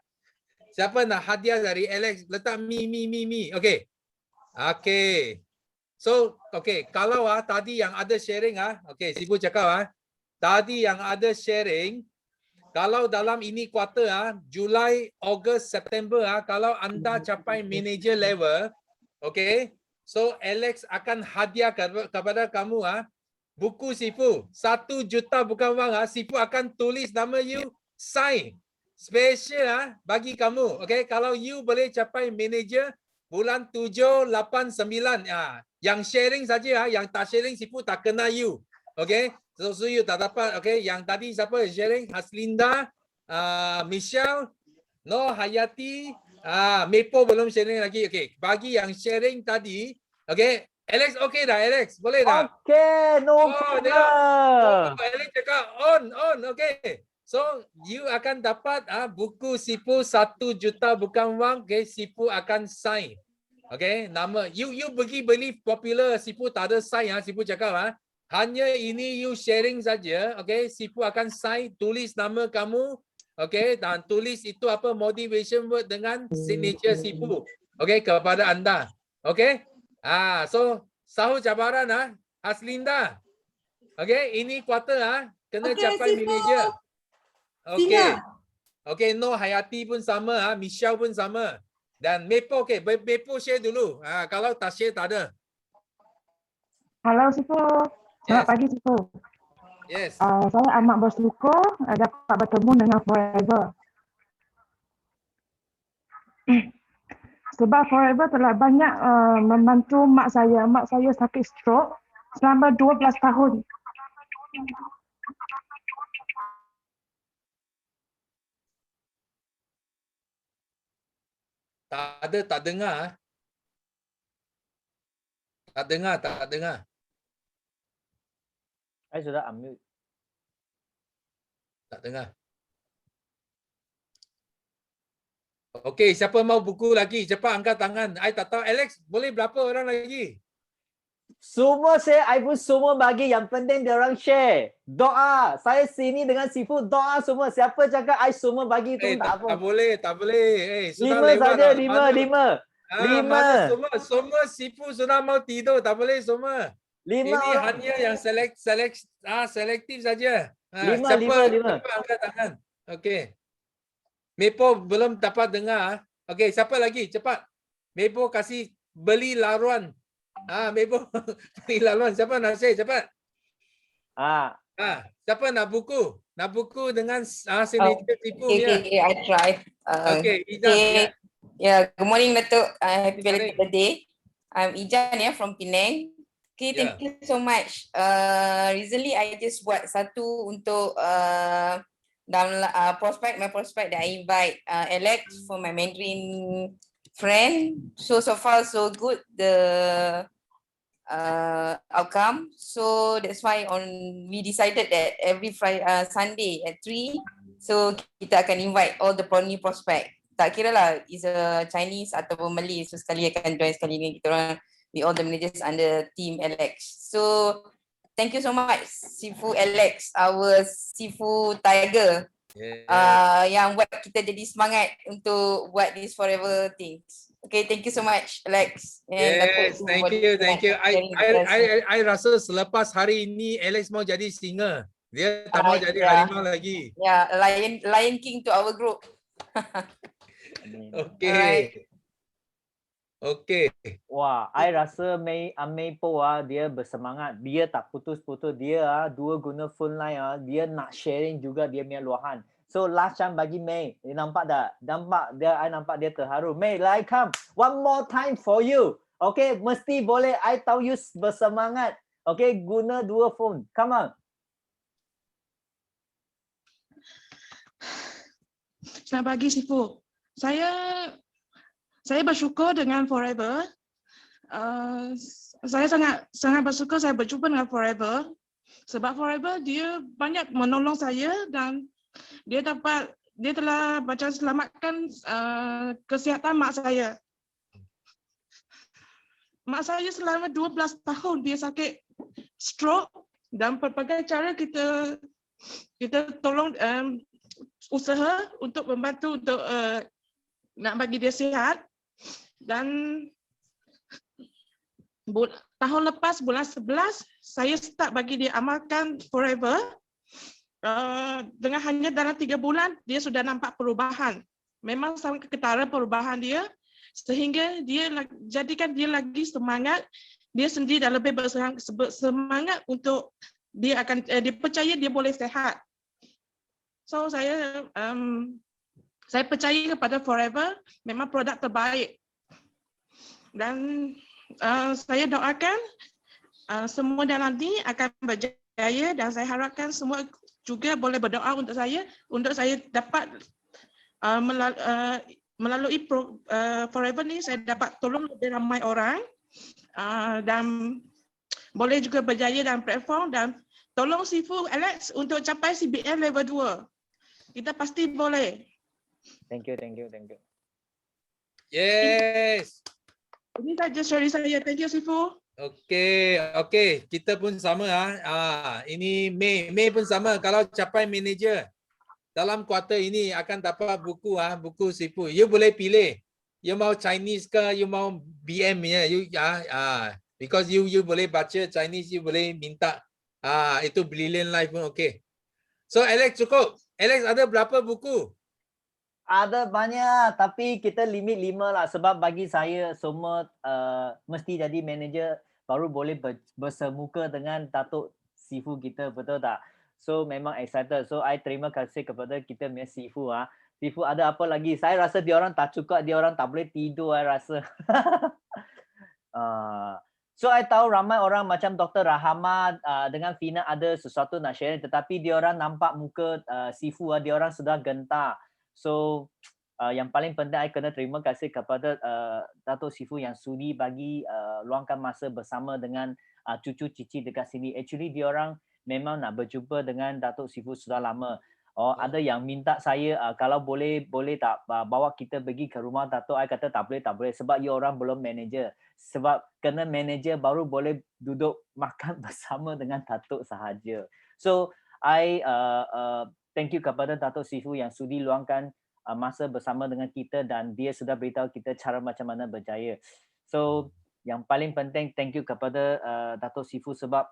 Siapa nak hadiah dari Alex? Letak mi. Okey. Okey. So, okey, kalau tadi yang ada sharing okey, Sifu cakap tadi yang ada sharing, kalau dalam ini kuarter Julai, Ogos, September kalau anda capai manager level, okey, so Alex akan hadiah kepada kamu buku Sifu 1 juta bukan wang. Sifu akan tulis nama you, sign special bagi kamu. Okey, kalau you boleh capai manager bulan 7, 8, 9 yang sharing saja yang tak sharing Sifu tak kena you. Okey, so you tak dapat. Okey, yang tadi siapa sharing? Haslinda, Michelle, Noh Hayati, Mepo belum sharing lagi. Okey, bagi yang sharing tadi, okey, Alex okey dah Alex, boleh dah? Okay, no problem. Alex cakap on, okey. So you akan dapat buku Sifu 1 juta bukan wang. Okay, Sifu akan sign. Okay, nama you pergi beli popular Sifu tak ada sign Sifu cakap hanya ini you sharing saja. Okay, Sifu akan sign, tulis nama kamu. Okay, dan tulis itu apa motivation word dengan signature Sifu. Okay, kepada anda. Okay, so sahur cabaran Haslinda. Okay, ini kuarter kena capai manager. Okey. Okey, Noh Hayati pun sama, Michelle pun sama. Dan Mepo, okey, Mepo share dulu. Kalau tak share tak ada. Halo Sifu. Selamat pagi Sifu. Yes. Saya amat bersyukur dapat bertemu dengan Forever. Sebab Forever telah banyak membantu mak saya. Mak saya sakit stroke selama 12 tahun. Tak dengar. Tak dengar. Saya sudah unmute. Tak dengar. Okey, siapa mau buku lagi? Cepat angkat tangan. I tak tahu. Alex, boleh berapa orang lagi? Semua I pun semua bagi, yang penting dia orang share. Doa. Saya sini dengan Sifu doa semua. Siapa cakap I semua bagi tu tak apa. Tak boleh. Sudah 5 lewat saja, dah. 5. Mana semua Sifu sudah mau tidur, tak boleh semua. Lima Ini orang. hanya yang selektif saja. Lima, lima. Siapa angkat tangan? Okey. Mepo belum dapat dengar. Okey, siapa lagi? Cepat. Mepo kasih beli laruan. Mepo beli laruan. Siapa nak share? Cepat. Siapa nak buku? Nak buku dengan signature tipu dia. Okay, I try. Okey, Ijaz. Ya. Yeah, good morning, Datuk. Happy Good belated birthday. I'm Ijan from Penang. Okay, thank you so much. Recently, I just buat satu untuk prospect, my prospect that I invite Alex for my Mandarin friend. So far, so good. The outcome. So that's why we decided that every Sunday at 3, so kita akan invite all the new prospect. Tak kira lah is a Chinese ataupun Malay, so sekali akan join sekali dengan kita orang, we all the managers under team Alex. So thank you so much Sifu Alex, our Sifu Tiger. Yang buat kita jadi semangat untuk buat this forever things. Okay, thank you so much Alex. Yes, thank you. I rasa selepas hari ini Alex mau jadi singa. Dia tak mau jadi harimau lagi. Ya, Lion King to our group. Okay. Okay. Wah, I rasa Maypo dia bersemangat. Dia tak putus-putus. Dia dua guna phone line dia nak sharing juga dia punya luahan. So last time bagi May, nampak tak? I nampak dia terharu. May, like come. One more time for you. Okay, mesti boleh. I tahu you bersemangat. Okay, guna dua phone. Come on. Selamat pagi, Sifu. Saya bersyukur dengan Forever. Saya sangat bersyukur saya berjumpa dengan Forever. Sebab Forever dia banyak menolong saya dan dia telah macam selamatkan kesihatan mak saya. Mak saya selama 12 tahun dia sakit stroke dan pelbagai cara kita tolong usaha untuk membantu untuk nak bagi dia sihat. Dan tahun lepas bulan 11 saya start bagi dia amalkan Forever. Dengan hanya dalam 3 bulan dia sudah nampak perubahan. Memang sangat ketara perubahan dia sehingga dia jadikan dia lagi semangat. Dia sendiri dah lebih bersemangat untuk dia percaya dia boleh sihat. So saya percaya kepada Forever memang produk terbaik. Dan saya doakan semua dalam ni akan berjaya dan saya harapkan semua juga boleh berdoa untuk saya dapat melalui Forever ni saya dapat tolong lebih ramai orang dan boleh juga berjaya dalam platform dan tolong Sifu Alex untuk capai CBN level 2. Kita pasti boleh. Thank you. Yes. Ini saja sharing saya. Thank you, Sifu. Okay. Kita pun sama ini May pun sama. Kalau capai manager dalam kuartal ini akan dapat buku Sifu. You boleh pilih. You mau Chinese ke, you mau BM ya. Because you boleh baca Chinese, you boleh minta itu Brilliant Life pun okay. So Alex cukup. Alex ada berapa buku? Ada banyak tapi kita limit 5 lah sebab bagi saya semua mesti jadi manager baru boleh bersemuka dengan Datuk Sifu kita, betul tak? So memang excited. So I terima kasih kepada kita punya Sifu Sifu ada apa lagi? Saya rasa dia orang tak cukup, dia orang tak boleh tidur I rasa. So I tahu ramai orang macam Dr. Rahmat dengan Fina ada sesuatu nak share tetapi dia orang nampak muka Sifu dia orang sudah gentar. So yang paling penting saya kena terima kasih kepada Datuk Sifu yang sudi bagi luangkan masa bersama dengan cucu cici dekat sini. Actually dia orang memang nak berjumpa dengan Datuk Sifu sudah lama. Ada yang minta saya kalau boleh tak bawa kita pergi ke rumah Datuk. I kata tak boleh sebab you orang belum manager. Sebab kena manager baru boleh duduk makan bersama dengan Datuk sahaja. So I thank you kepada Datuk Sifu yang sudi luangkan masa bersama dengan kita dan dia sudah beritahu kita cara macam mana berjaya. So yang paling penting thank you kepada Datuk Sifu sebab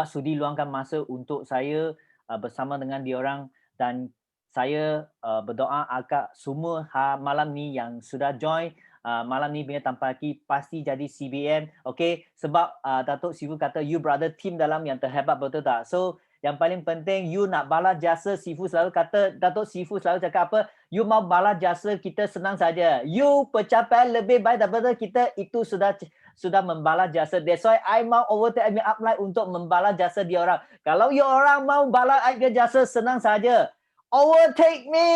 sudi luangkan masa untuk saya bersama dengan diorang, dan saya berdoa agak semua malam ni yang sudah join malam ni punya tampaki pasti jadi CBM. Okay, sebab Datuk Sifu kata you brother team dalam yang terhebat, betul tak? So yang paling penting you nak balas jasa, Sifu selalu kata, Datuk Sifu selalu cakap apa, you mau balas jasa kita senang saja, you pencapaian lebih baik daripada kita, itu sudah membalas jasa. That's why I mau overtake me upline untuk membalas jasa dia orang. Kalau you orang mau balas dia jasa, senang saja, overtake me.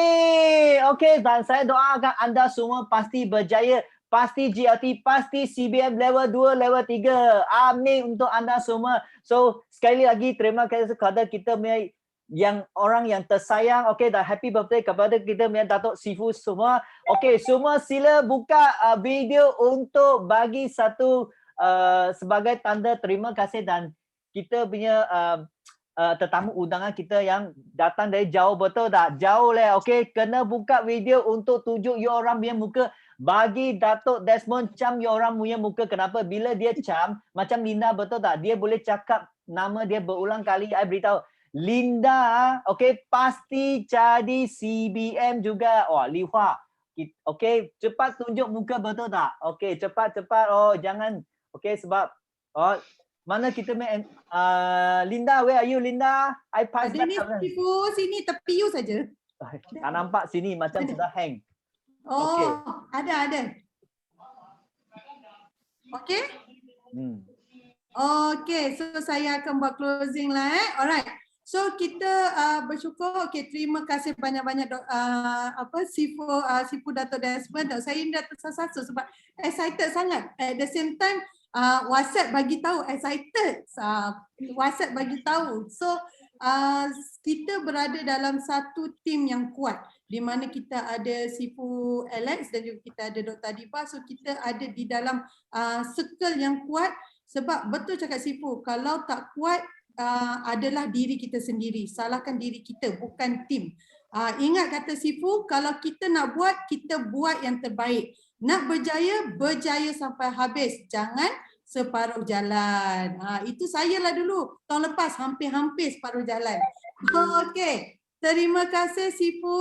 Okay, dan saya doakan anda semua pasti berjaya, pasti GLT, pasti CBM level 2, level 3. Amin untuk anda semua. So, sekali lagi terima kasih kepada kita punya yang orang yang tersayang. Okay, dan happy birthday kepada kita punya Datuk Sifu semua. Okay, semua sila buka video untuk bagi satu sebagai tanda terima kasih, dan kita punya tetamu undangan kita yang datang dari jauh, betul tak? Jauh lah. Okay, kena buka video untuk tunjuk you orang punya muka. Bagi Datuk Desmond cam you orang punya muka. Kenapa? Bila dia cam, macam Linda, betul tak? Dia boleh cakap nama dia berulang kali. I beritahu, Linda, okay, pasti jadi CBM juga. Oh, Li Hua. Okay, cepat tunjuk muka, betul tak? Okay, cepat. Oh, jangan. Okay, sebab mana kita main Linda, where are you Linda? I pass Ada back. ni Sifu, sini tepi you saja. Tak nampak sini macam sudah hang. Oh, Okay. ada. Okay? Okay, so saya akan buat closing lah. Alright. So kita bersyukur. Okay, terima kasih banyak-banyak Sifu Datuk Desmond. Saya ni dah tersasar sebab excited sangat. At the same time, WhatsApp bagi tahu excited. WhatsApp bagi tahu. So kita berada dalam satu tim yang kuat, di mana kita ada Sifu Alex dan juga kita ada Dr. Adiba. So kita ada di dalam circle yang kuat, sebab betul cakap Sifu, kalau tak kuat adalah diri kita sendiri. Salahkan diri kita, bukan tim. Ingat kata Sifu, kalau kita nak buat, kita buat yang terbaik. Nak berjaya sampai habis. Jangan separuh jalan. Itu saya lah dulu. Tahun lepas hampir-hampir separuh jalan. Okey. Terima kasih Sifu.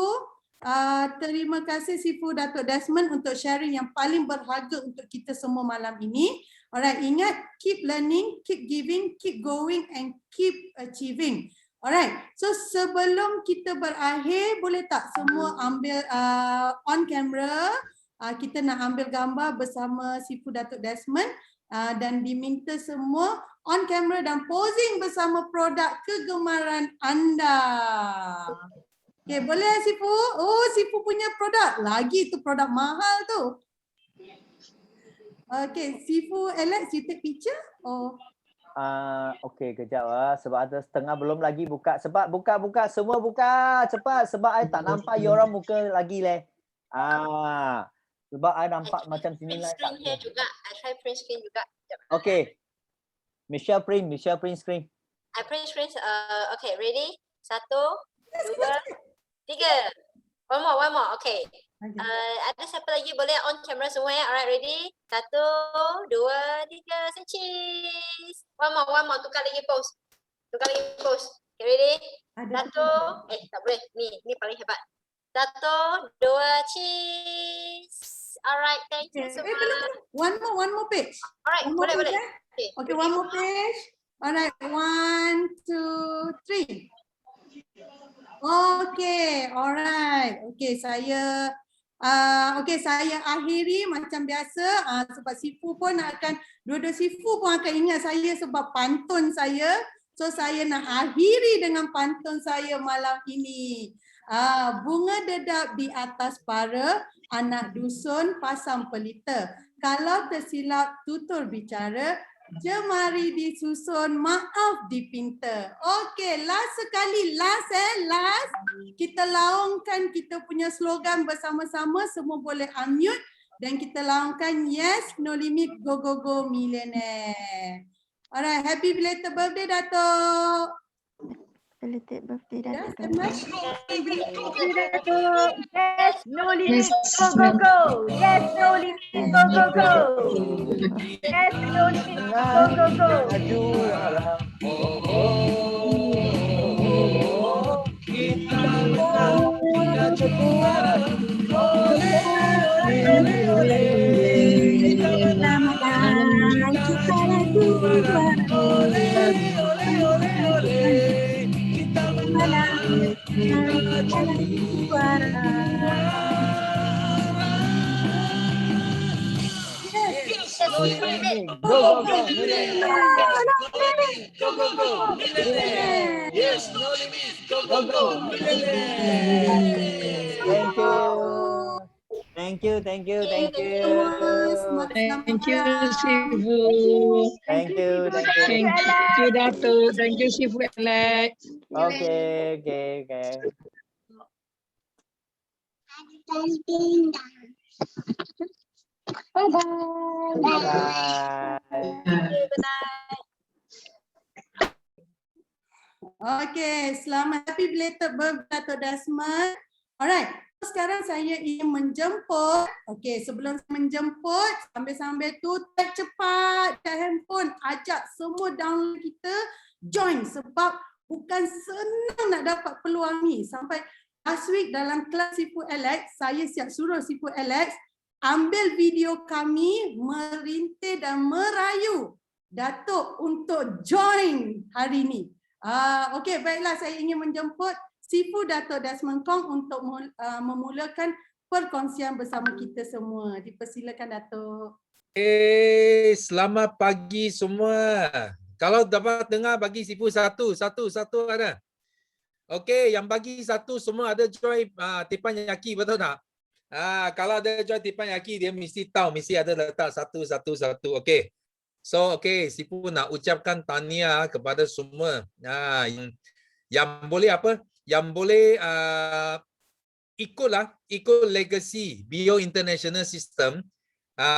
Terima kasih Sifu Datuk Desmond untuk sharing yang paling berharga untuk kita semua malam ini. Alright, ingat, keep learning, keep giving, keep going and keep achieving. Alright, so sebelum kita berakhir, boleh tak semua ambil on camera? Kita nak ambil gambar bersama Sifu Datuk Desmond dan diminta semua on camera dan posing bersama produk kegemaran anda. Okay, boleh Sifu? Oh, Sifu punya produk. Lagi tu produk mahal tu. Okay, Sifu Alex, you take picture? Oh. Okay, kejap sebab ada setengah belum lagi buka. Sebab buka, semua buka cepat sebab I tak nampak you orang muka lagi leh. Sebab I nampak macam sini lah. Print screen here juga. I try print screen juga. Okay. Michelle print screen. I print screen. Okay, ready? 1, 2, 3. One more. Okay. Ada siapa lagi boleh on camera semua ya? Alright, ready? 1, 2, 3. Say cheese. One more. Tukar lagi pose. Okay, ready? 1. Tak boleh. Ni paling hebat. 1, 2, cheese. Alright, thank you so much. One more page. Alright, boleh. Okay, one more page. Alright, 1, 2, 3. Okay, alright. Okay, saya akhiri macam biasa sebab Sifu pun akan, dua-dua Sifu pun akan ingat saya sebab pantun saya. So saya nak akhiri dengan pantun saya malam ini. Bunga dedap di atas para, anak dusun pasang pelita. Kalau tersilap tutur bicara, jemari disusun, maaf dipinta. Okey, last sekali, last. Kita laungkan kita punya slogan bersama-sama, semua boleh unmute dan kita laungkan yes, no limit, go millionaire. Alright, happy belated birthday Datuk. belated birthday Dah, Datuk Selamat. Yes, no limit. Go, go, go. Yes, no limit. Go, go, go. Yes, no limit. Go, go, go. Juara. Kita menang, kita juara. Kita menang, kita juara. Kita menang, kita juara. No limit. Go, go, go. Go, go, go. Yes, no limit. Go, go, go. Thank you. Thank you, thank you, thank you. Thank you, Sifu. Thank you, thank you. Thank you, Datuk. Thank you, Sifu Alex. Okay, okay, okay. Bye. Okay, selamat happy belated birthday Datuk Desmond. Alright, sekarang saya ingin menjemput. Okay, sebelum saya menjemput, sambil-sambil tu cepat handphone, ajak semua download kita join sebab bukan senang nak dapat peluang ni. Sampai last week dalam kelas Sifu Alex, saya siap suruh Sifu Alex ambil video kami merintih dan merayu Datuk untuk join hari ni. Okey, baiklah, saya ingin menjemput Sifu Datuk Desmond Kong untuk memulakan perkongsian bersama kita semua. Dipersilakan Datuk. Selamat pagi semua. Kalau dapat dengar bagi Sifu satu ada. Okey, yang bagi satu semua ada join teppanyaki, betul tak? Kalau ada join teppanyaki dia mesti tahu, mesti ada letak satu. Okey. So Sifu nak ucapkan tahniah kepada semua yang boleh apa? Yang boleh ikut legacy Bio International System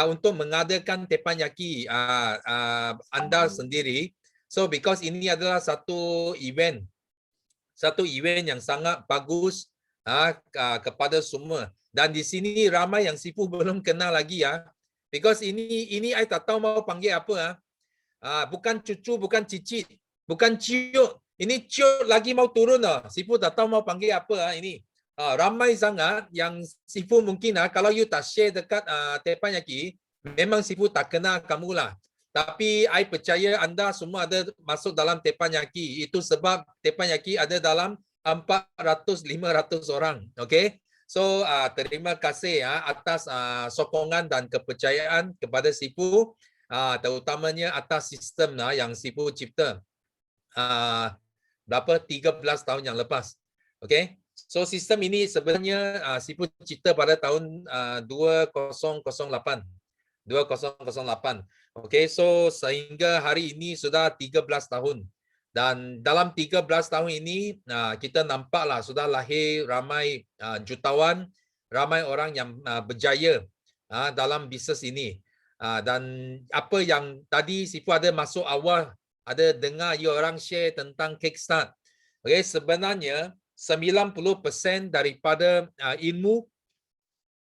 untuk mengadakan teppanyaki anda sendiri. So because ini adalah satu event yang sangat bagus kepada semua. Dan di sini ramai yang Sifu belum kenal lagi ya. Because ini I tak tahu mau panggil apa. Bukan cucu, bukan cicit, bukan ciut. Ini ciut lagi mau turun lah. Sifu tak tahu mau panggil apa ini. Ramai sangat yang Sifu mungkin kalau you tak share dekat teppanyaki, memang Sifu tak kenal kamu lah. Tapi I percaya anda semua ada masuk dalam teppanyaki. Itu sebab teppanyaki ada dalam 400-500 orang. Okay? So terima kasih atas sokongan dan kepercayaan kepada Sifu, terutamanya atas sistem yang Sifu cipta berapa 13 tahun yang lepas. Okay? So sistem ini sebenarnya Sifu cipta pada tahun 2008. Okay, so sehingga hari ini sudah 13 tahun. Dan dalam 13 tahun ini kita nampaklah sudah lahir ramai jutawan, ramai orang yang berjaya dalam bisnes ini. Dan apa yang tadi Sifu ada masuk awal, ada dengar you orang share tentang Kickstart. Okay, sebenarnya 90% daripada ilmu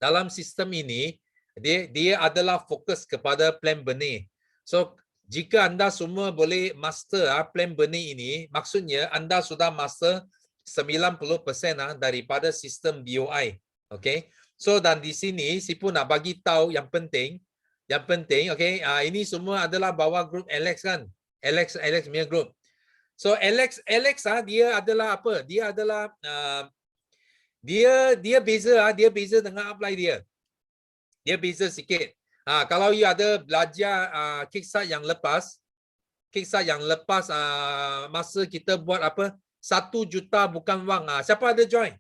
dalam sistem ini dia adalah fokus kepada plan benih. So jika anda semua boleh master plan benih ini, maksudnya anda sudah master 90% daripada sistem BOI. Okay. So dan di sini Sifu nak bagi tahu yang penting, okay, ini semua adalah bawah grup Alex kan? Alex punya grup. So Alex dia adalah apa? Dia adalah dia beza dengan apply dia. Dia beza sikit. Kalau you ada belajar Kickstart yang lepas masa kita buat apa 1 juta bukan wang. Siapa ada join?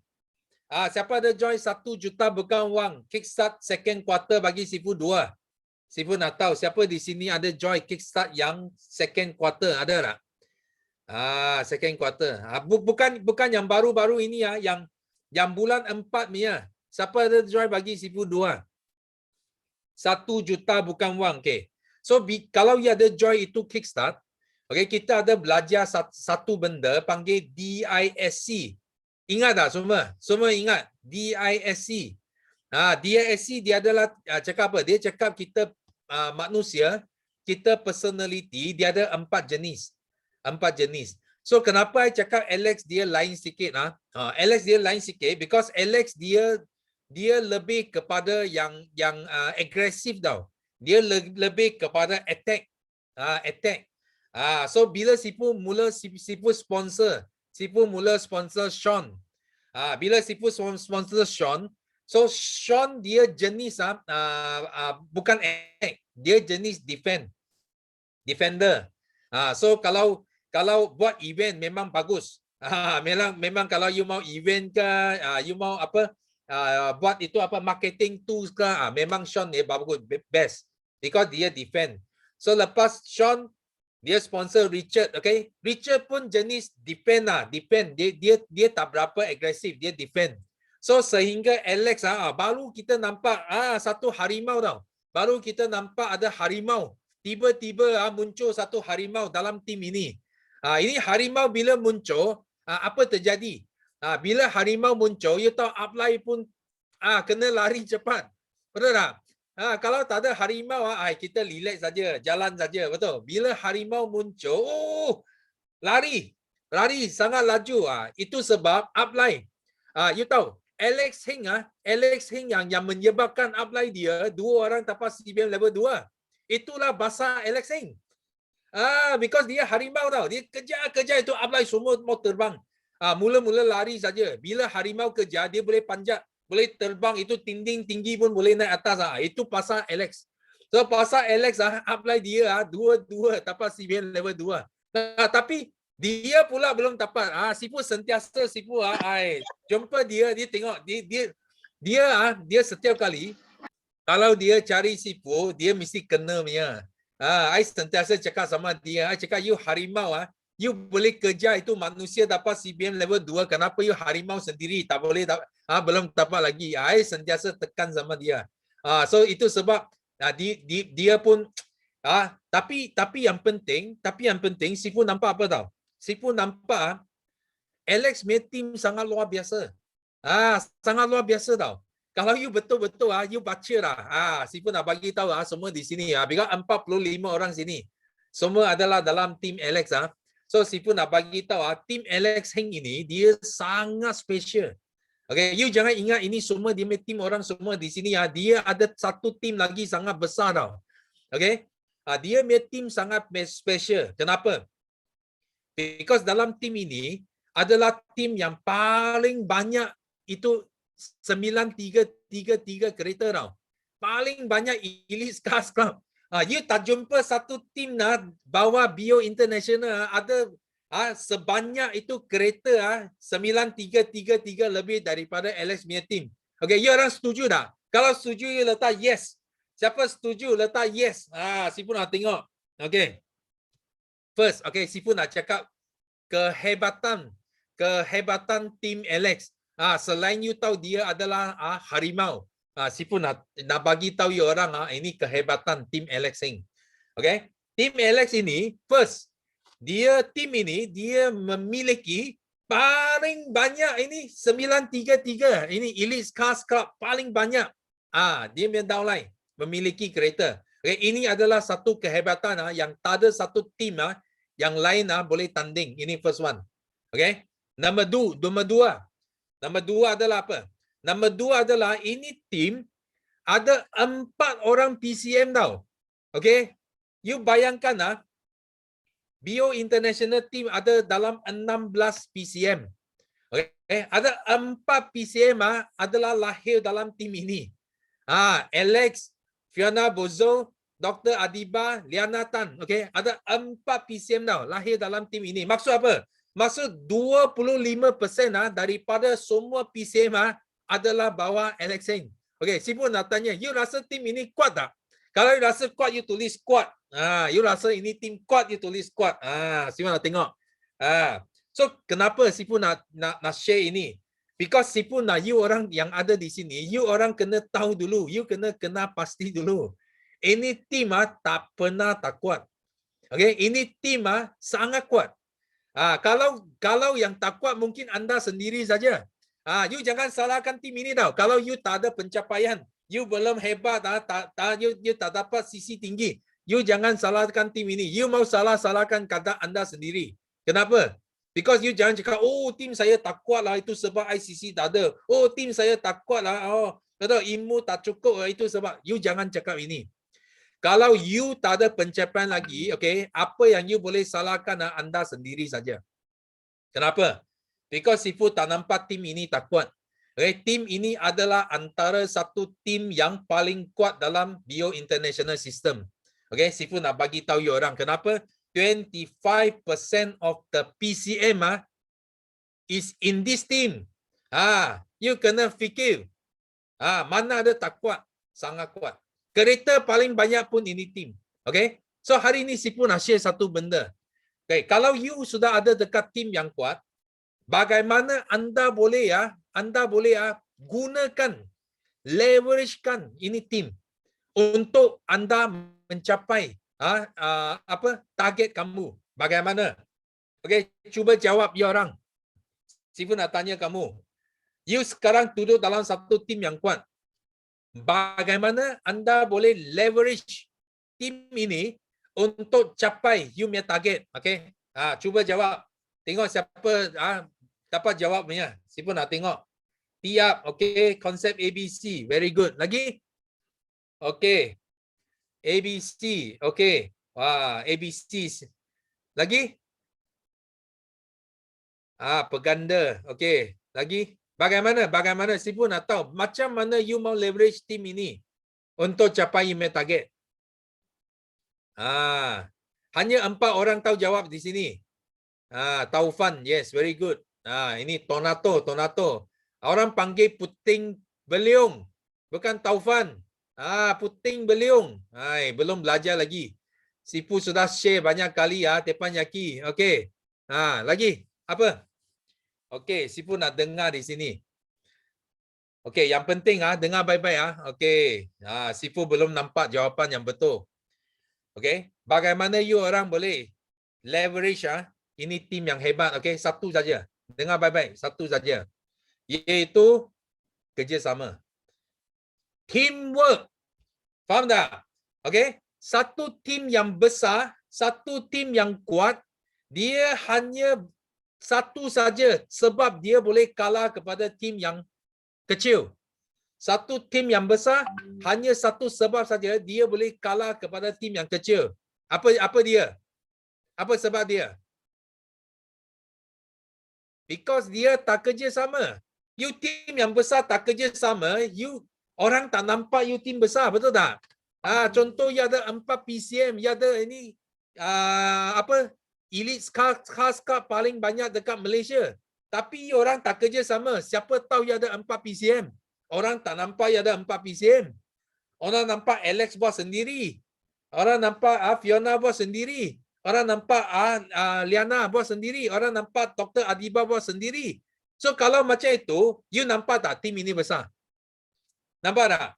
Siapa ada join 1 juta bukan wang Kickstart second quarter bagi Sifu 2. Sifu nak tahu siapa di sini ada join Kickstart yang second quarter, ada tak? Second quarter. Bukan yang baru-baru ini yang bulan 4 punya. Siapa ada join bagi Sifu 2? 1 juta bukan wang. Okay. So kalau you ada join itu Kickstart, Okay, kita ada belajar satu benda panggil DISC. Ingat tak semua? Semua ingat DISC. DISC dia adalah cakap apa? Dia cakap kita manusia, kita personality, dia ada 4 jenis. 4 jenis. So kenapa I cakap Alex dia lain sikit? Alex dia lain sikit because Alex dia lebih kepada yang agresif tau. Dia lebih kepada attack. Attack. So bila Sifu mula sponsor Sean. Bila Sifu sponsor Sean, so Sean dia jenis bukan attack, dia jenis defender. So kalau buat event memang bagus. Memang kalau you mau event ke, you mau apa buat itu apa marketing tools ke, memang Sean dia bagus, best because dia defend. So lepas Sean dia sponsor Richard, okay? Richard pun jenis defend. Dia tak berapa agresif, dia defend. So sehingga Alex baru kita nampak satu harimau tau. Baru kita nampak ada harimau. Tiba-tiba muncul satu harimau dalam tim ini. Ini harimau bila muncul, apa terjadi? Bila harimau muncul, you tahu upline pun kena lari cepat. Betul tak? Kalau tak ada harimau, kita relax saja, jalan saja, betul. Bila harimau muncul, lari sangat laju. Itu sebab upline. You tahu, Alex Heng yang menyebabkan upline dia 2 orang dapat CBM level 2. Itulah bahasa Alex Heng. Because dia harimau tau. Dia kejar itu upline semua mau terbang. Mula-mula lari saja. Bila harimau kejar, dia boleh panjat. Boleh terbang, itu tinding tinggi pun boleh naik atas. Itu pasal Alex. So pasal Alex, upline dia dua dapat CBM level 2. Tapi dia pula belum dapat. Sifu sentiasa jumpa dia tengok dia setiap kali kalau dia cari Sifu, dia mesti kena punya. I sentiasa cakap sama dia, I cakap you harimau you boleh kejar itu manusia dapat CBM level 2, kenapa you harimau sendiri tak boleh belum dapat lagi. I sentiasa tekan sama dia. So itu sebab dia pun tapi yang penting Sifu nampak apa tau? Sifu nampak Alex punya team sangat luar biasa. Sangat luar biasa tau. Kalau you betul-betul you baca lah. Sifu nak bagi tahu semua di sini because 45 orang sini. Semua adalah dalam team Alex So Sifu nak bagi tahu team Alex Heng ini dia sangat special. Okay, you jangan ingat ini semua dia team orang semua di sini dia ada satu team lagi sangat besar tau. Okay? Dia punya team sangat special. Kenapa? Because dalam team ini adalah team yang paling banyak itu 9333 kereta tau. Paling banyak Elite Cars Club. You tak jumpa satu team bawa Bio International ada sebanyak itu kereta 9333 lebih daripada Alex punya team. Okay, you orang setuju tak? Kalau setuju, you letak yes. Siapa setuju, letak yes. Sifu nak tengok. Okay. First, okay, Sifu nak cakap kehebatan team Alex. Selain you tahu dia adalah harimau. Sifu nak bagi tahu you orang ini kehebatan team Alex Heng. Okay? Team Alex ini first team ini dia memiliki paling banyak ini 933. Ini Elite Cars Club paling banyak. Dia punya downline memiliki kereta. Okay, ini adalah satu kehebatan yang tak ada satu team yang lain boleh tanding. Ini first one. Okay? Nombor dua adalah apa? Nombor 2 adalah ini tim ada 4 orang PCM tau. Okay? You bayangkan Bio International Team ada dalam 16 PCM. Okay? Ada 4 PCM adalah lahir dalam tim ini. Alex, Fiona Bozo, Dr. Adiba, Liana Tan. Okay? Ada 4 PCM tau lahir dalam tim ini. Maksud apa? Maksud 25% daripada semua PCM adalah bawa Alex Heng. Okay, Sifu nak tanya, you rasa tim ini kuat tak? Kalau you rasa kuat, you tulis kuat. You rasa ini tim kuat, you tulis kuat. Sifu nak tengok. So, kenapa Sifu nak share ini? Because Sifu nak you orang yang ada di sini, you orang kena tahu dulu, you kena pasti dulu. Ini tim tak pernah tak kuat. Okay, ini tim sangat kuat. Kalau yang tak kuat mungkin anda sendiri saja. You jangan salahkan tim ini tau. Kalau you tak ada pencapaian, you belum hebat, you tak dapat sisi tinggi, you jangan salahkan tim ini. You mau salahkan kata anda sendiri. Kenapa? Because you jangan cakap, oh tim saya tak kuat lah, itu sebab ICC tak ada. Oh tim saya tak kuat lah, ilmu tak cukup lah, itu sebab. You jangan cakap ini. Kalau you tak ada pencapaian lagi, okay, apa yang you boleh salahkan anda sendiri saja. Kenapa? Because Sifu tak nampak tim ini tak kuat. Okay, tim ini adalah antara satu tim yang paling kuat dalam Bio International System. Okay, Sifu nak bagi tahu you orang kenapa 25% of the PCM is in this team. You kena fikir. Mana ada tak kuat? Sangat kuat. Kereta paling banyak pun ini tim. Okay? So hari ini Sifu nak share satu benda. Okay, kalau you sudah ada dekat tim yang kuat, bagaimana anda boleh gunakan, leveragekan ini tim untuk anda mencapai target kamu. Bagaimana? Okay, cuba jawab you orang. Sifu nak tanya kamu. You sekarang duduk dalam satu tim yang kuat. Bagaimana anda boleh leverage tim ini untuk capai you punya target? Okay? Cuba jawab. Tengok siapa dapat jawabnya. Siapa nak tengok? Tiap. Okay. Konsep ABC. Very good. Lagi? Okay. ABC. Okay. ABC. Lagi? Peganda. Okay. Lagi? Bagaimana Sifu nak tahu macam mana you mau leverage tim ini untuk capai email target. Hanya 4 orang tahu jawab di sini. Taufan, yes, very good. Ini Tonato. Orang panggil puting beliung, bukan Taufan. Puting beliung. Belum belajar lagi. Sifu sudah share banyak kali Tepan Yaki. Okey. Lagi apa? Okey, Sifu nak dengar di sini. Okey, yang penting dengar baik-baik Okey. Sifu belum nampak jawapan yang betul. Okey, bagaimana you orang boleh leverage ini tim yang hebat. Okey, satu saja. Dengar baik-baik, satu saja. Iaitu kerjasama. Teamwork. Faham tak? Okey, satu tim yang besar, satu tim yang kuat, dia hanya satu saja sebab dia boleh kalah kepada tim yang kecil. Satu tim yang besar hanya satu sebab saja dia boleh kalah kepada tim yang kecil. Apa dia? Apa sebab dia? Because dia tak kerja sama. You tim yang besar tak kerja sama, you orang tak nampak you tim besar, betul tak? Contoh you ada 4 PCM, you ada ini elite khas paling banyak dekat Malaysia. Tapi orang tak kerja sama. Siapa tahu you ada 4 PCM? Orang tak nampak you ada 4 PCM. Orang nampak Alex bos sendiri. Orang nampak Fiona bos sendiri. Orang nampak Liana bos sendiri. Orang nampak Dr. Adiba bos sendiri. So kalau macam itu, you nampak tak tim ini besar? Nampak tak?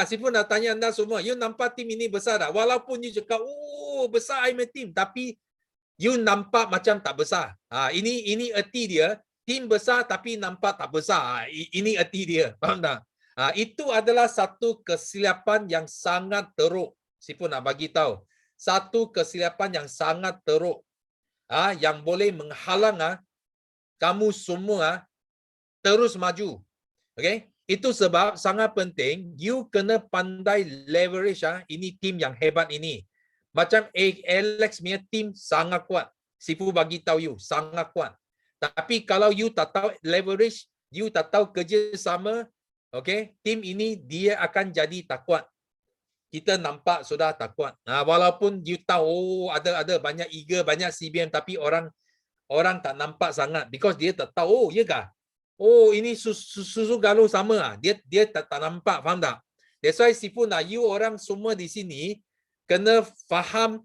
Sifu nak tanya anda semua, you nampak tim ini besar tak? Walaupun you cakap, besar I'm a team, tapi you nampak macam tak besar. Ini erti dia, tim besar tapi nampak tak besar. Ini erti dia, faham tak? Itu adalah satu kesilapan yang sangat teruk. Sifu nak bagi tahu, satu kesilapan yang sangat teruk, yang boleh menghalang kamu semua terus maju. Okay? Itu sebab sangat penting you kena pandai leverage ini tim yang hebat ini. Macam Alex punya tim sangat kuat. Sifu bagi tahu you sangat kuat. Tapi kalau you tak tahu leverage, you tak tahu kerjasama, okay, tim ini dia akan jadi tak kuat. Kita nampak sudah tak kuat. Walaupun you tahu ada banyak eager, banyak CBM, tapi orang tak nampak sangat because dia tak tahu, ya kah? Ini susu galuh sama. Dia tak nampak, faham tak? That's why Sifu nak you orang semua di sini kena faham,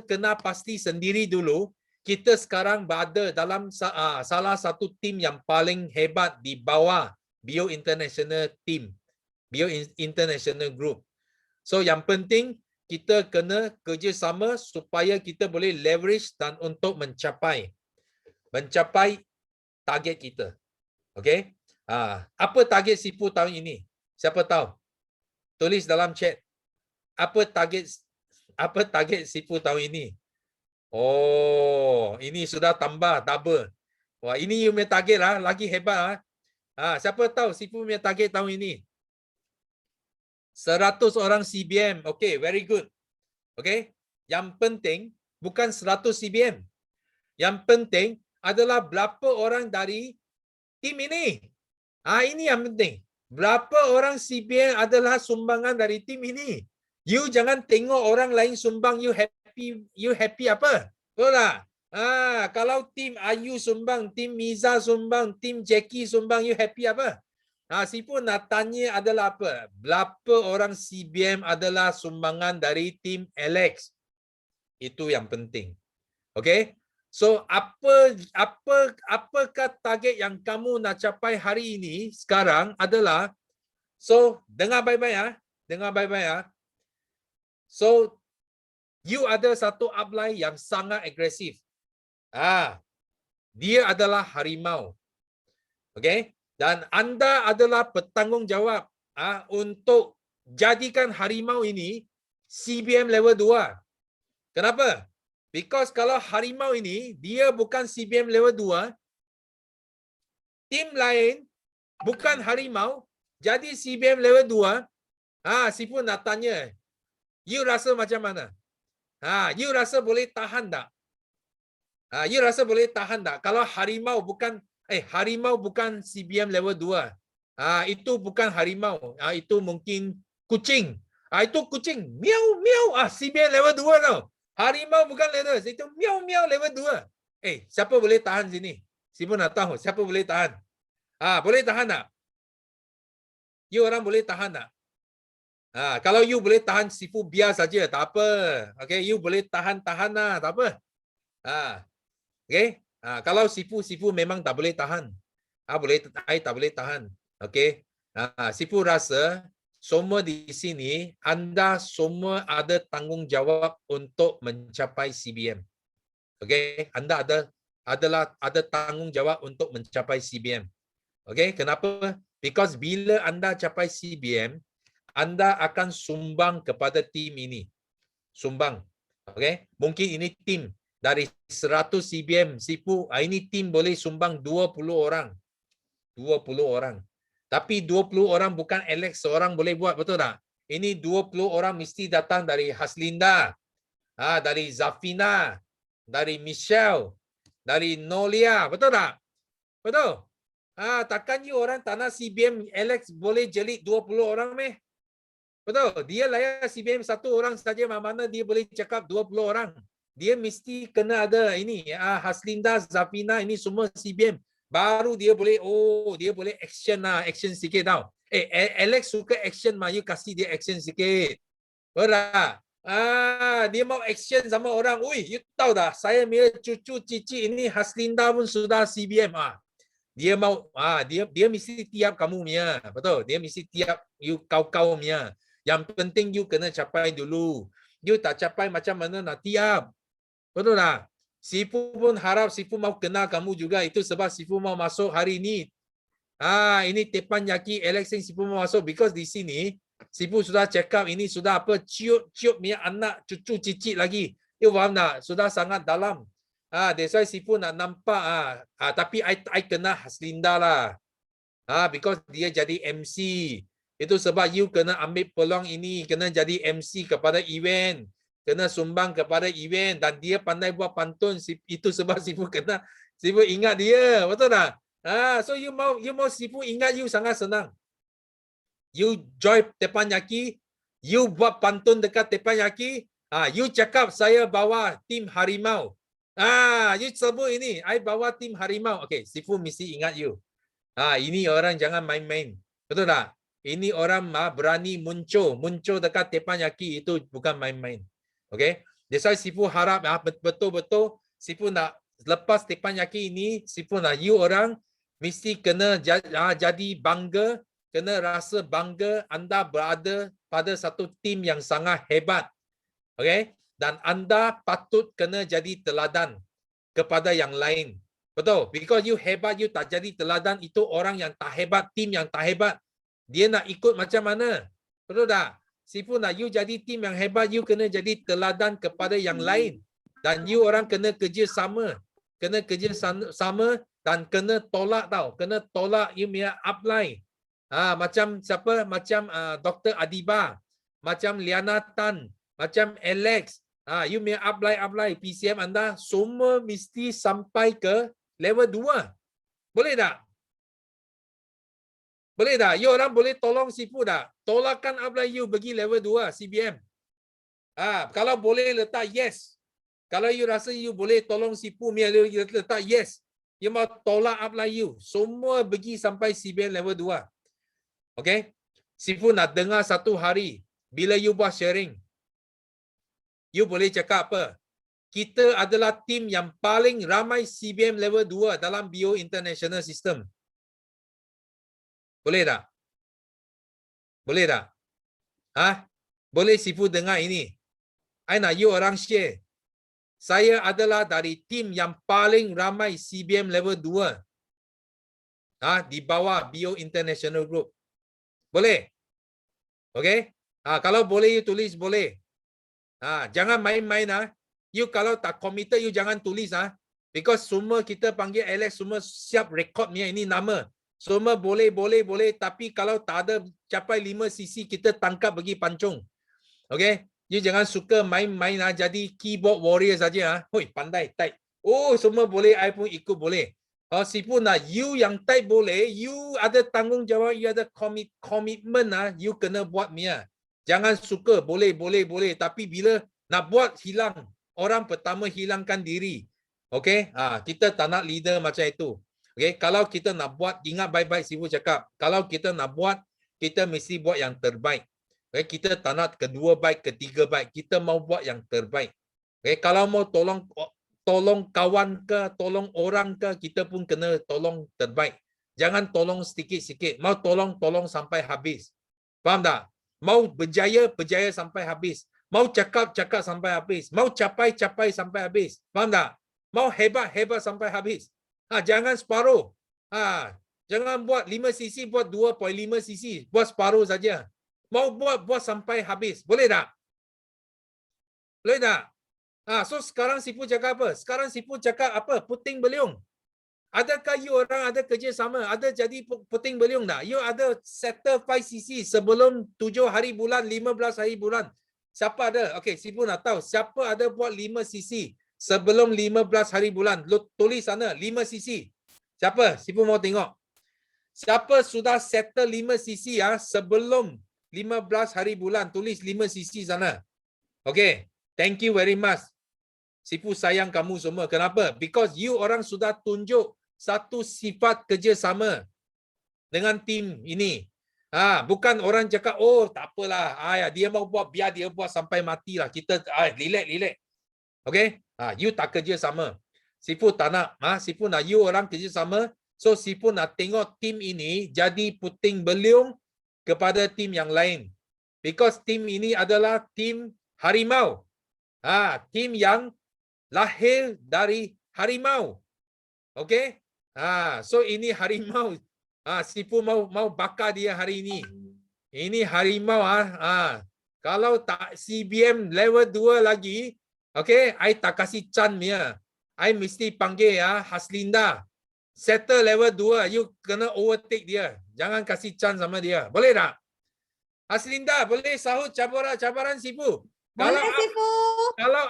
kena pasti sendiri dulu. Kita sekarang berada dalam salah satu tim yang paling hebat di bawah Bio International Team, Bio International Group. So yang penting kita kena kerjasama supaya kita boleh leverage dan untuk mencapai target kita. Okay? Apa target Sifu tahun ini? Siapa tahu? Tulis dalam chat. Apa target Sifu tahun ini? Oh, ini sudah tambah double. Wah, ini you punya target lah, lagi hebat lah. Siapa tahu Sifu punya target tahun ini? 100 orang CBM. Okay, very good. Okay. Yang penting bukan 100 CBM. Yang penting adalah berapa orang dari tim ini. Ini yang penting. Berapa orang CBM adalah sumbangan dari tim ini. You jangan tengok orang lain sumbang, you happy apa? Betul tak? Kalau tim Ayu sumbang, tim Miza sumbang, tim Jackie sumbang, you happy apa? Sifu nak tanya adalah apa? Berapa orang CBM adalah sumbangan dari tim Alex? Itu yang penting. Okay? So apakah target yang kamu nak capai hari ini sekarang adalah, so dengar baik-baik ya. Dengar baik-baik ya. So you ada satu upline yang sangat agresif. Dia adalah harimau. Okay? Dan anda adalah bertanggungjawab untuk jadikan harimau ini CBM level 2. Kenapa? Because kalau harimau ini dia bukan CBM level 2, tim lain bukan harimau jadi CBM level 2. Sifu nak tanya, you rasa macam mana? You rasa boleh tahan tak? You rasa boleh tahan tak? Kalau harimau bukan CBM level 2. Itu bukan harimau. Itu mungkin kucing. Itu kucing. Miau, miau. CBM level 2 tau. Harimau bukan level 2. Itu miau, miau level 2. Siapa boleh tahan sini? Siapa nak tahu? Siapa boleh tahan? Boleh tahan tak? You orang boleh tahan tak? Kalau you boleh tahan, Sifu biar saja. Tak apa. Okay, you boleh tahan-tahan lah. Tak apa. Okay. Kalau Sifu memang tak boleh tahan. I tak boleh tahan. Okay. Sifu rasa semua di sini anda semua ada tanggungjawab untuk mencapai CBM. Okay. Anda ada tanggungjawab untuk mencapai CBM. Okay. Kenapa? Because bila anda capai CBM, anda akan sumbang kepada tim ini. Sumbang. Okay. Mungkin ini tim. Dari 100 CBM, Sifu, ini tim boleh sumbang 20 orang. 20 orang. Tapi 20 orang bukan Alex seorang boleh buat, betul tak? Ini 20 orang mesti datang dari Haslinda, dari Zafina, dari Michelle, dari Nolia, betul tak? Betul? Takkan you orang tanah CBM Alex boleh jelit 20 orang meh? Betul? Dia layak CBM satu orang saja, mana dia boleh cakap 20 orang. Dia mesti kena ada ini Haslinda, Zafina, ini semua CBM. Baru dia boleh action sikit tau. Alex suka action, you kasih dia action sikit. Betul? Dia mau action sama orang. Ui, you tahu dah, saya punya cucu cici ini Haslinda pun sudah CBM. Dia mau dia mesti tiap kamu punya. Betul? Dia mesti tiap you kau punya. Yang penting you kena capai dulu. You tak capai macam mana nak tiap. Betul tak? Sifu pun harap Sifu mau kenal kamu juga. Itu sebab Sifu mau masuk hari ini. Ini teppanyaki Alex yang Sifu mau masuk. Because di sini, Sifu sudah check up. Ini sudah apa? Ciut punya anak, cucu, cicit lagi. You faham tak? Sudah sangat dalam. That's why Sifu nak nampak. Tapi I kena Haslinda lah. Because dia jadi MC. Itu sebab you kena ambil peluang ini. Kena jadi MC kepada event. Kena sumbang kepada event dan dia pandai buat pantun. Itu sebab Sifu ingat dia, betul tak? So you mau Sifu ingat you sangat senang. You join teppanyaki, you buat pantun dekat teppanyaki, you cakap saya bawa tim harimau. You sebut ini, I bawa tim harimau. Okay, Sifu mesti ingat you. Ini orang jangan main-main, betul tak? Ini orang berani muncul dekat teppanyaki, itu bukan main-main. Okay, that's why Sifu harap betul-betul Sifu nak lepas teppanyaki ini, Sifu nak you orang mesti kena jadi bangga, kena rasa bangga anda berada pada satu tim yang sangat hebat. Okay? Dan anda patut kena jadi teladan kepada yang lain. Betul? Because you hebat, you tak jadi teladan, itu orang yang tak hebat, tim yang tak hebat. Dia nak ikut macam mana? Betul tak? Sifu nak you jadi tim yang hebat, you kena jadi teladan kepada yang lain. Dan you orang kena kerja sama. Kena kerja sama dan kena tolak tau. Kena tolak you punya upline. Macam siapa? Macam Dr. Adiba. Macam Liana Tan. Macam Alex. You punya upline PCM anda semua mesti sampai ke level 2. Boleh tak? Boleh tak? You orang boleh tolong Sifu tak? Tolakkan upline you pergi level 2 CBM. Kalau boleh letak yes. Kalau you rasa you boleh tolong Sifu, you letak yes. You mau tolak upline you. Semua pergi sampai CBM level 2. Okay? Sifu nak dengar satu hari bila you buat sharing. You boleh cakap apa? Kita adalah tim yang paling ramai CBM level 2 dalam Bio International System. Boleh tak? Boleh tak? Boleh Sifu dengar ini? I nak you orang share. Saya adalah dari tim yang paling ramai CBM level 2. Di bawah Bio International Group. Boleh? Okay? Kalau boleh you tulis boleh. Jangan main-main. You kalau tak committed you jangan tulis. Because semua kita panggil Alex semua siap rekod punya ini nama. Semua boleh. Tapi kalau tak ada capai 5 cc kita tangkap pergi pancung. Okay? You jangan suka main-main jadi keyboard warrior saja. Hoi, pandai type. Oh, semua boleh, I pun ikut boleh. Kalau Sifu nak you yang type boleh, you ada tanggungjawab, you ada komitmen you kena buat Mia. Jangan suka boleh. Tapi bila nak buat hilang, orang pertama hilangkan diri. Okay? Kita tak nak leader macam itu. Okay? Kalau kita nak buat, ingat baik-baik Sifu cakap. Kalau kita nak buat, kita mesti buat yang terbaik. Okay? Kita tak nak kedua baik, ketiga baik. Kita mau buat yang terbaik. Okay? Kalau mau tolong kawan ke, tolong orang ke, kita pun kena tolong terbaik. Jangan tolong sedikit-sedikit. Mau tolong sampai habis. Faham tak? Mau berjaya sampai habis. Mau cakap sampai habis. Mau capai sampai habis. Faham tak? Mau hebat sampai habis. Jangan separuh. Jangan buat 5 cc, buat 2.5 cc. Buat separuh saja. Mau buat sampai habis. Boleh tak? Boleh tak? So sekarang Sifu cakap apa? Sekarang Sifu cakap apa? Puting beliung. Adakah you orang ada kerja sama? Ada jadi puting beliung tak? You ada settle 5 cc sebelum 7 hari bulan, 15 hari bulan. Siapa ada? Okay, Sifu nak tahu. Siapa ada buat 5 cc sebelum 15 hari bulan? Tulis sana 5 cc. Siapa? Sifu mau tengok. Siapa sudah settle 5 cc sebelum 15 hari bulan? Tulis 5 cc sana. Okay. Thank you very much. Sifu sayang kamu semua. Kenapa? Because you orang sudah tunjuk satu sifat kerjasama dengan tim ini. Bukan orang cakap, oh tak apalah. Dia mau buat, biar dia buat sampai matilah. Kita relax. Okay? You tak kerjasama. Sifu tak nak. Sifu nak you orang kerjasama. So Sifu nak tengok tim ini jadi puting beliung kepada tim yang lain. Because tim ini adalah tim harimau. Tim yang lahir dari harimau. Okay? So ini harimau. Sifu mau bakar dia hari ini. Ini harimau. Kalau tak CBM level 2 lagi, okay, I tak kasih chance dia. I mesti panggil Haslinda. Settle level 2, you kena overtake dia. Jangan kasih chance sama dia. Boleh tak? Haslinda, boleh sahut cabaran Sifu? Boleh Sifu. Kalau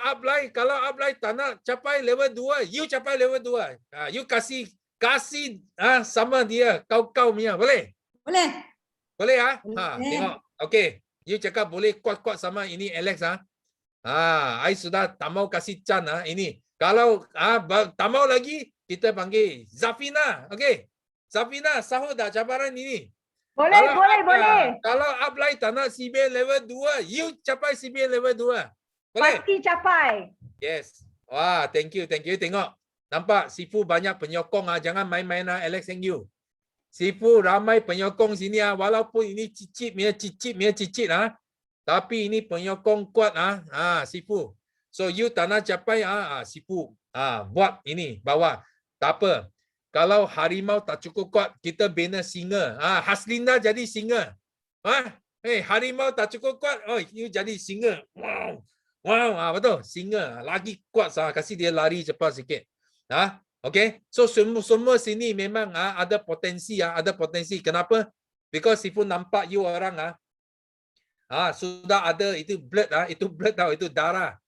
upline tak nak capai level 2, you capai level 2. You kasih sama dia, kau punya. Boleh? Boleh. Boleh tengok. Okay. You cakap boleh kuat-kuat sama ini Alex I sudah tak mau kasih chance ini. Kalau tak mau lagi, kita panggil Zafina. Okay. Zafina, sahut tak cabaran ini? Boleh. Kalau upline tak nak CBM level 2, you capai CBM level 2. Boleh? Pasti capai. Yes. Wah, thank you. Tengok. Nampak Sifu banyak penyokong jangan main-main Alex and you. Sifu ramai penyokong sini walaupun ini cicit. Tapi ini penyokong kuat Sifu. So you tak nak capai Sifu buat ini bawa. Tak apa. Kalau harimau tak cukup kuat, kita bina singa. Haslinda jadi singa. Harimau tak cukup kuat, you jadi singa. Wow, betul. Singa lagi kuat kasih dia lari cepat sikit. Okay. So semua sini memang ada potensi ada potensi. Kenapa? Because Sifu nampak you orang sudah ada itu blood itu blood tau, itu darah.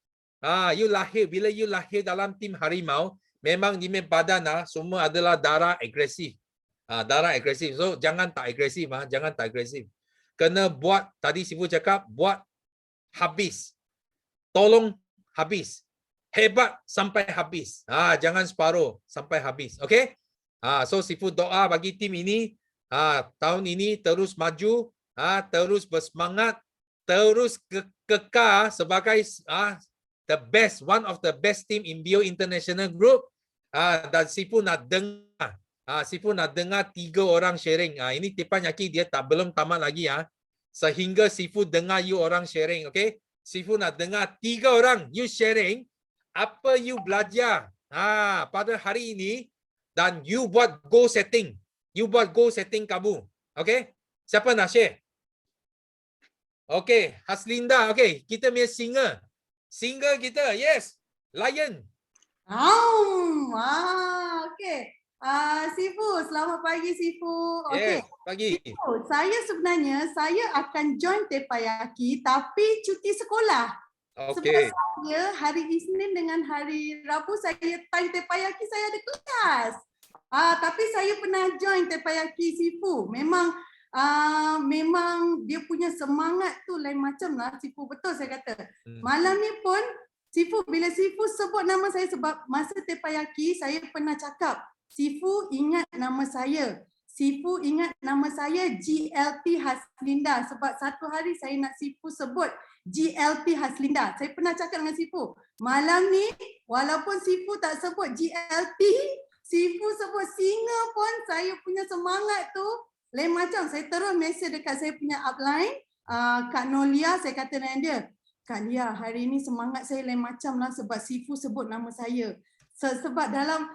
You lahir, bila you lahir dalam tim harimau, memang di badan semua adalah darah agresif. Darah agresif. So jangan tak agresif, jangan tak agresif. Kena buat, tadi Sifu cakap, buat habis. Tolong habis. Hebat sampai habis. Jangan separuh, sampai habis. Okay? So Sifu doa bagi tim ini, tahun ini terus maju, terus bersemangat, terus kekal sebagai the best, one of the best team in Bio International Group. Dan Sifu nak dengar, Sifu nak dengar 3 orang sharing. Ini Tepan Yaki dia belum tamat lagi sehingga Sifu dengar you orang sharing. Okay? Sifu nak dengar 3 orang you sharing apa you belajar pada hari ini, dan you buat goal setting. You buat goal setting kamu. Okay? Siapa nak share? Okay, Haslinda. Okay, kita punya singa. Singa kita, yes. Lion. Okay. Sifu, selamat pagi Sifu. Okay. Yes, pagi. Sifu, saya sebenarnya akan join Teppanyaki tapi cuti sekolah. Okay. Sebab saya hari Isnin dengan hari Rabu saya time Teppanyaki saya ada kelas. Tapi saya pernah join Teppanyaki Sifu. Memang dia punya semangat tu lain macam lah Sifu, betul saya kata. Malam ni pun Sifu, bila Sifu sebut nama saya, sebab masa Teppanyaki saya pernah cakap, Sifu ingat nama saya. Sifu ingat nama saya GLT Haslinda, sebab satu hari saya nak Sifu sebut GLT Haslinda. Saya pernah cakap dengan Sifu, malam ni walaupun Sifu tak sebut GLT, Sifu sebut singa pun saya punya semangat tu lain macam. Saya terus mesej dekat saya punya upline, Kak Nolia, saya kata dengan dia, Kak Lia, hari ni semangat saya lain macam lah sebab Sifu sebut nama saya. Sebab dalam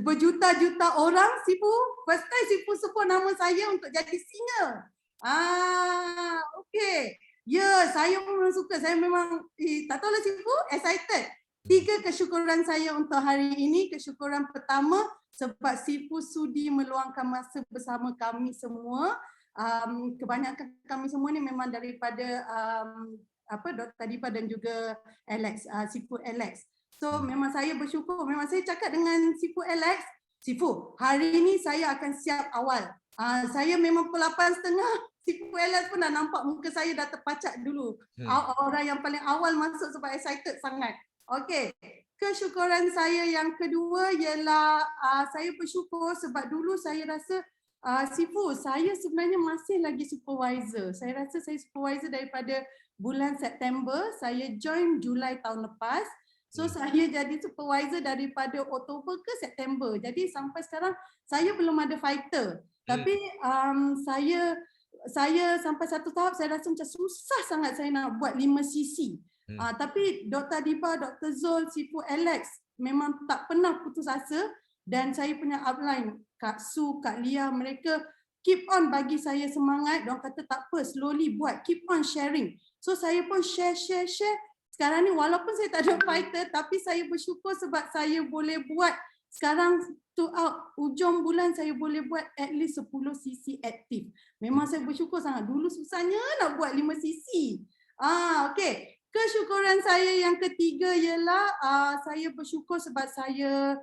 berjuta-juta orang, Sifu, first time Sifu sebut nama saya untuk jadi singa. Okay. Ya, saya pun memang suka. Saya memang, tak tahulah Sifu, excited. 3 kesyukuran saya untuk hari ini. Kesyukuran pertama, sebab Sifu sudi meluangkan masa bersama kami semua. Kebanyakan kami semua ni memang daripada Dr. Dipa dan juga Alex, Sifu Alex. So memang saya bersyukur. Memang saya cakap dengan Sifu Alex, Sifu, hari ini saya akan siap awal. Saya memang pukul 8.30, Sifu Alex pun dah nampak muka saya dah terpacak dulu. Orang yang paling awal masuk sebab excited sangat. Okey. Kesyukuran saya yang kedua ialah saya bersyukur sebab dulu saya rasa Sifu, saya sebenarnya masih lagi supervisor. Saya rasa saya supervisor daripada bulan September, saya join Julai tahun lepas. So saya jadi supervisor daripada Oktober ke September. Jadi sampai sekarang saya belum ada fighter. Tapi saya sampai satu tahap saya rasa macam susah sangat saya nak buat 5cc. Tapi Dr. Dipa, Dr. Zul, Sifu Alex memang tak pernah putus asa, dan saya punya upline, Kak Su, Kak Lia, mereka keep on bagi saya semangat. Diorang kata tak apa, slowly buat, keep on sharing. So saya pun share. Sekarang ni walaupun saya tak ada fighter, tapi saya bersyukur sebab saya boleh buat sekarang throughout ujung bulan saya boleh buat at least 10cc aktif. Memang saya bersyukur sangat. Dulu susahnya nak buat 5cc. Okay. Kesyukuran saya yang ketiga ialah saya bersyukur sebab saya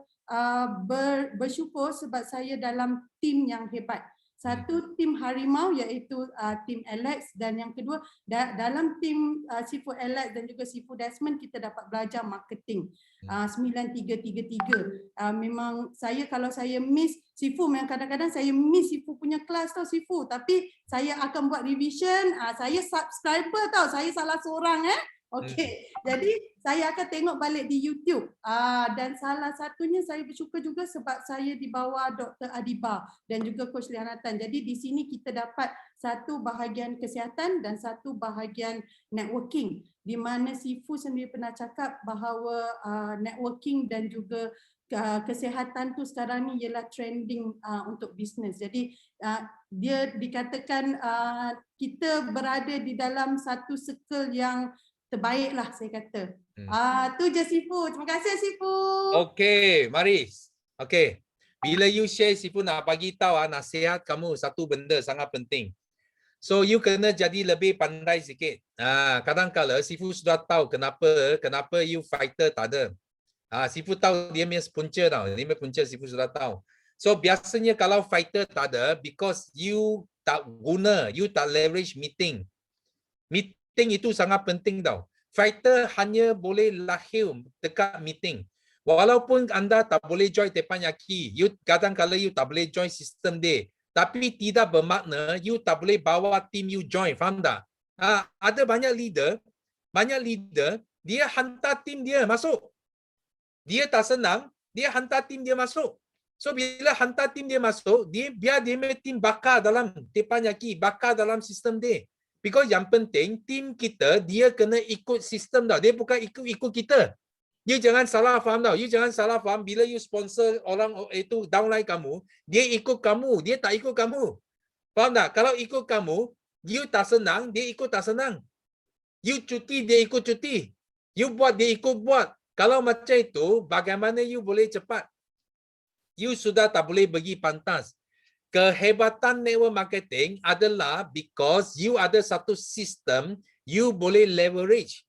bersyukur sebab saya dalam tim yang hebat. Satu, tim harimau iaitu tim Alex, dan yang kedua dalam tim Sifu Alex dan juga Sifu Desmond kita dapat belajar marketing 9333. Memang saya kalau saya miss Sifu, memang kadang-kadang saya miss Sifu punya kelas tau Sifu, tapi saya akan buat revision. Saya subscriber tau, saya salah seorang Okey. Jadi saya akan tengok balik di YouTube. Dan salah satunya saya bersyukur juga sebab saya di bawah Dr. Adiba dan juga Coach Lianatan. Jadi di sini kita dapat satu bahagian kesihatan dan satu bahagian networking, di mana Sifu sendiri pernah cakap bahawa networking dan juga kesihatan tu sekarang ni ialah trending untuk bisnes. Jadi dia dikatakan kita berada di dalam satu circle yang terbaik lah saya kata. Tu je Sifu. Terima kasih Sifu. Okey, mari. Okey. Bila you share, Sifu nak bagi tahu nasihat kamu satu benda sangat penting. So you kena jadi lebih pandai sikit. Kadang-kala Sifu sudah tahu kenapa you fighter tak ada. Sifu tahu dia punya punca tau. Dia punya punca Sifu sudah tahu. So biasanya kalau fighter tak ada because you tak guna, you tak leverage meeting. Meeting itu sangat penting tau. Fighter hanya boleh lahir dekat meeting. Walaupun anda tak boleh join teppanyaki, you kadang-kala you tak boleh join sistem dia. Tapi tidak bermakna you tak boleh bawa team you join, faham tak? Ada banyak leader, dia hantar team dia masuk. Dia tak senang, dia hantar team dia masuk. So bila hantar team dia masuk, biar dia punya team bakar dalam teppanyaki, bakar dalam sistem dia. Because yang penting team kita dia kena ikut sistem tau. Dia bukan ikut kita. You jangan salah faham tau. You jangan salah faham bila you sponsor orang itu downline kamu, dia ikut kamu, dia tak ikut kamu. Faham tak? Kalau ikut kamu, you tak senang, dia ikut tak senang. You cuti, dia ikut cuti. You buat, dia ikut buat. Kalau macam itu, bagaimana you boleh cepat? You sudah tak boleh bagi pantas. Kehebatan network marketing adalah because you ada satu sistem, you boleh leverage.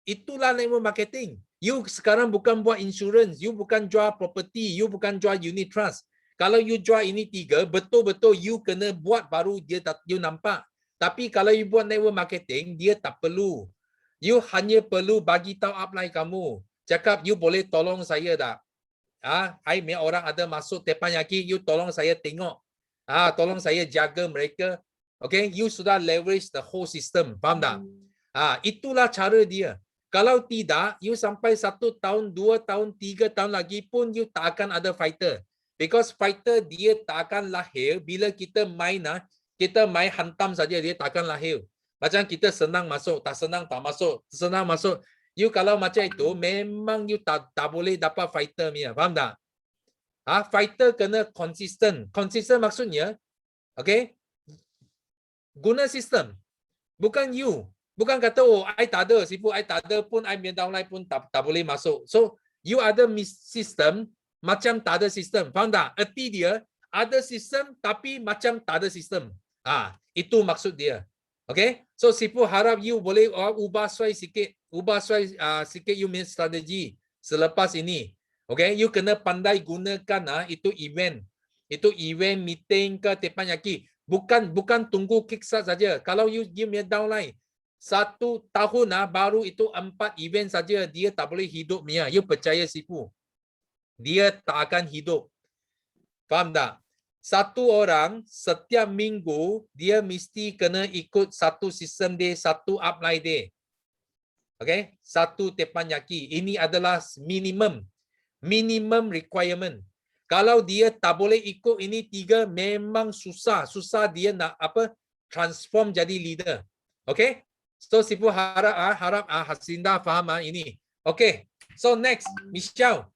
Itulah network marketing. You sekarang bukan buat insurance, you bukan jual property, you bukan jual unit trust. Kalau you jual ini 3, betul-betul you kena buat baru you nampak. Tapi kalau you buat network marketing, dia tak perlu. You hanya perlu bagi tahu upline kamu. Cakap you boleh tolong saya tak? Hai orang ada masuk teppanyaki, you tolong saya tengok. Tolong saya jaga mereka. Okay, you sudah leverage the whole system. Faham tak? Itulah cara dia. Kalau tidak, you sampai 1 tahun, 2 tahun, 3 tahun lagi pun you tak akan ada fighter. Because fighter dia tak akan lahir bila kita main hantam saja, dia tak akan lahir. Macam kita senang masuk, tak senang tak masuk, senang masuk. You kalau macam itu, memang you tak boleh dapat fighter punya. Faham tak? Fighter kena konsisten. Konsisten maksudnya, okay, guna sistem. Bukan you. Bukan kata, I tak ada, Sifu, I tak ada pun, I punya downline pun tak boleh masuk. So, you ada sistem, macam tak ada sistem. Faham tak? Erti dia, ada sistem, tapi macam tak ada sistem. Itu maksud dia. Okay? So, Sifu harap you boleh ubah suai sikit. Ubah suai sikit you punya strategi selepas ini. Okay, you kena pandai gunakan itu event. Itu event, meeting ke teppanyaki. Bukan tunggu kickstart saja. Kalau you punya downline 1 tahun baru itu 4 event saja, dia tak boleh hidup punya. You percaya Sifu. Dia tak akan hidup. Faham tak? Satu orang setiap minggu dia mesti kena ikut satu sistem dia, satu upline dia. Okay, satu teppanyaki. Ini adalah minimum requirement. Kalau dia tak boleh ikut ini 3, memang susah dia nak transform jadi leader. Okay? So Sifu harap Hasinda faham ini. Okay. So next, Michelle.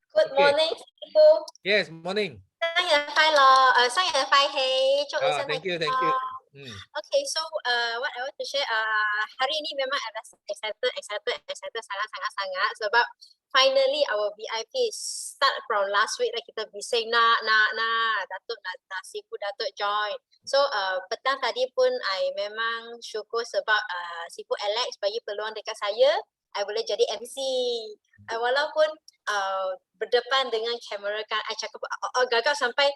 Good morning, Sifu. Yes, morning. 生日快樂，生日快喜，祝你身體 Thank you. Okay, so what I want to share, hari ini memang ada excited sangat sebab finally our VIP start from last week kita bising nak Sifu Datuk join. So petang tadi pun I memang syukur sebab Sifu Alex bagi peluang dekat saya, I boleh jadi MC. Walaupun berdepan dengan kamera kan, I cakap gagap sampai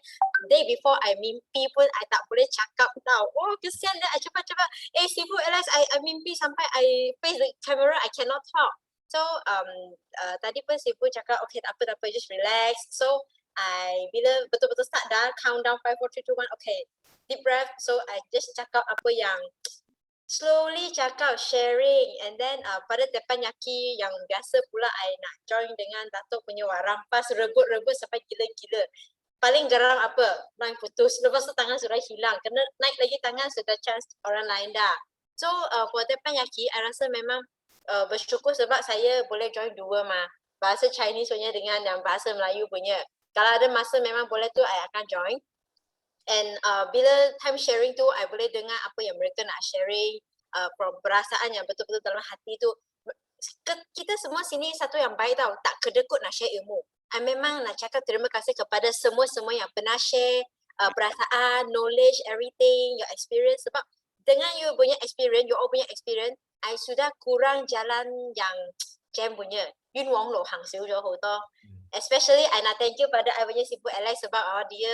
day before I mimpi pun I tak boleh cakap tau. Oh kesian dia, I cepat-cepat. Sifu Alex, I mimpi sampai I face the camera, I cannot talk. So tadi pun Sifu cakap okay tak apa, just relax. So I bila betul-betul start dah countdown 5, 4, 3, 2, 1, okay, deep breath. So I just cakap apa yang slowly cakap sharing, and then pada teppanyaki yang biasa pula I nak join dengan Datuk punya rampas rebut-rebut sampai gila-gila. Paling geram apa? Line putus, lepas tu tangan sudah hilang. Kena naik lagi tangan sudah chance orang lain dah. So for teppanyaki, I rasa memang bersyukur sebab saya boleh join dua mah. Bahasa Chinese punya dengan yang bahasa Melayu punya. Kalau ada masa memang boleh tu I akan join. And bila time sharing tu, I boleh dengar apa yang mereka nak sharing, perasaan yang betul-betul dalam hati tu. Kita semua sini satu yang baik tau, tak kedekut nak share ilmu. I memang nak cakap terima kasih kepada semua-semua yang pernah share perasaan, knowledge, everything, your experience. Sebab dengan you punya experience, you all punya experience, I sudah kurang jalan yang jam punya. Yun wong lo hang siu jo ho to. Especially I nak thank you pada I punya Sifu Alex sebab dia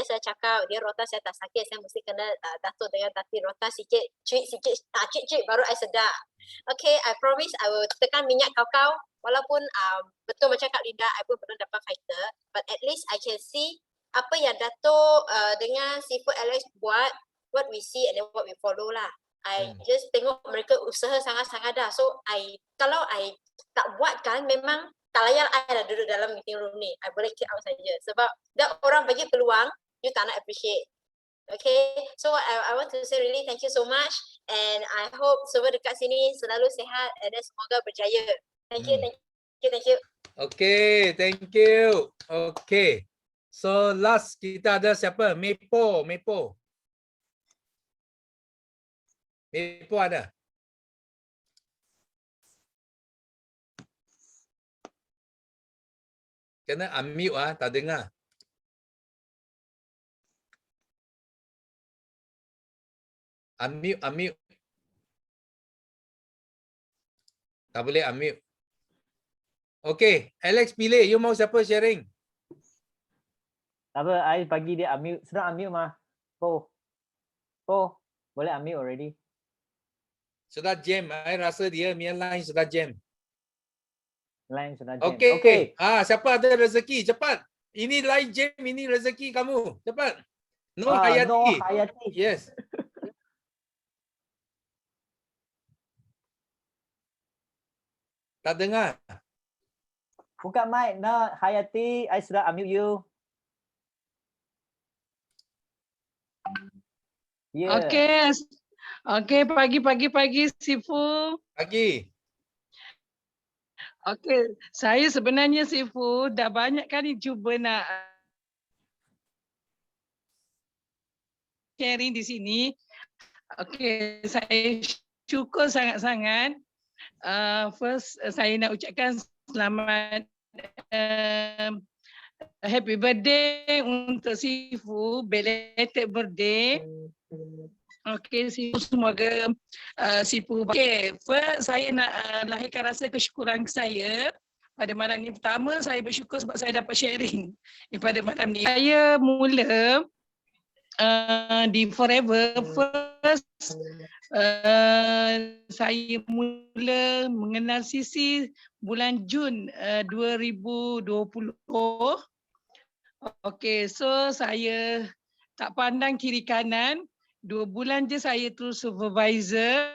saya cakap, dia rota saya tak sakit, saya mesti kena Datuk dengan Tati rota sikit, cik baru I sedar. Okay, I promise I will tekan minyak kau-kau, walaupun betul macam Kak Linda, I pun pernah dapat fighter, but at least I can see apa yang Datuk dengan Sifu Alex buat, what we see and then what we follow lah. I just tengok mereka usaha sangat-sangat dah. So kalau I tak buat kan, memang tak layak I dah duduk dalam meeting room ni. I boleh kick out saja. Sebab dah orang bagi peluang, you tak nak appreciate. Okay, so I want to say really thank you so much. And I hope semua dekat sini selalu sihat and then semoga berjaya. Thank you, thank you. Okay, thank you. Okay. So last kita ada siapa? Mepo ada? Kena unmute tak dengar. Unmute. Tak boleh unmute. Okay, Alex pilih. You mau siapa sharing? Tak apa, I bagi dia unmute. Sudah unmute mah. Po, boleh unmute already. Sudah jam. I rasa dia punya line sudah jam. Line sudah jam. Okay. Siapa ada rezeki? Cepat. Ini line jam, ini rezeki kamu. Cepat. No Hayati. No Hayati. Yes. Tak dengar. Buka mic. No Hayati. I sudah unmute you. Yeah. Okay, pagi Sifu. Pagi. Okay, saya sebenarnya Sifu dah banyak kali cuba nak sharing di sini. Okay, saya syukur sangat-sangat. First, saya nak ucapkan selamat happy birthday untuk Sifu, belated birthday. Okay, Sifu, semoga Sifu. Okay, first saya nak lahirkan rasa kesyukuran saya pada malam ni. Pertama, saya bersyukur sebab saya dapat sharing pada malam ni. Saya mula di Forever, first saya mula mengenal Sisi bulan Jun 2020. Okay, so saya tak pandang kiri kanan. 2 bulan je saya terus supervisor.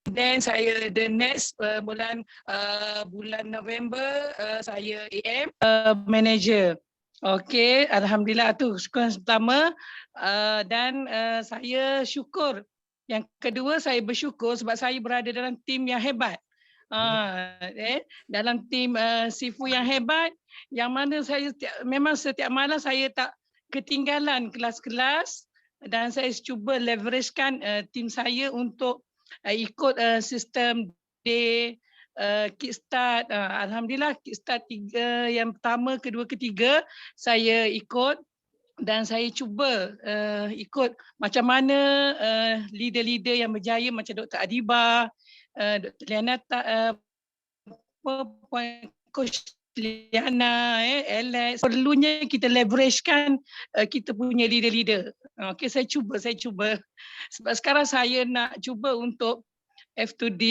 Then saya the next bulan November saya AM manager. Okay, alhamdulillah tu syukur pertama. Dan saya syukur. Yang kedua, saya bersyukur sebab saya berada dalam tim yang hebat. Dalam tim Sifu yang hebat, yang mana saya memang setiap malam saya tak ketinggalan kelas-kelas. Dan saya cuba leveragekan tim saya untuk ikut sistem day kickstart. Alhamdulillah kickstart 3 yang pertama, kedua, ketiga saya ikut dan saya cuba ikut macam mana leader-leader yang berjaya macam Dr. Adiba, Dr. Lianata, Coach Liana, Alex. Perlunya kita leveragekan kita punya leader-leader. Okay, saya cuba. Sebab sekarang saya nak cuba untuk F2D.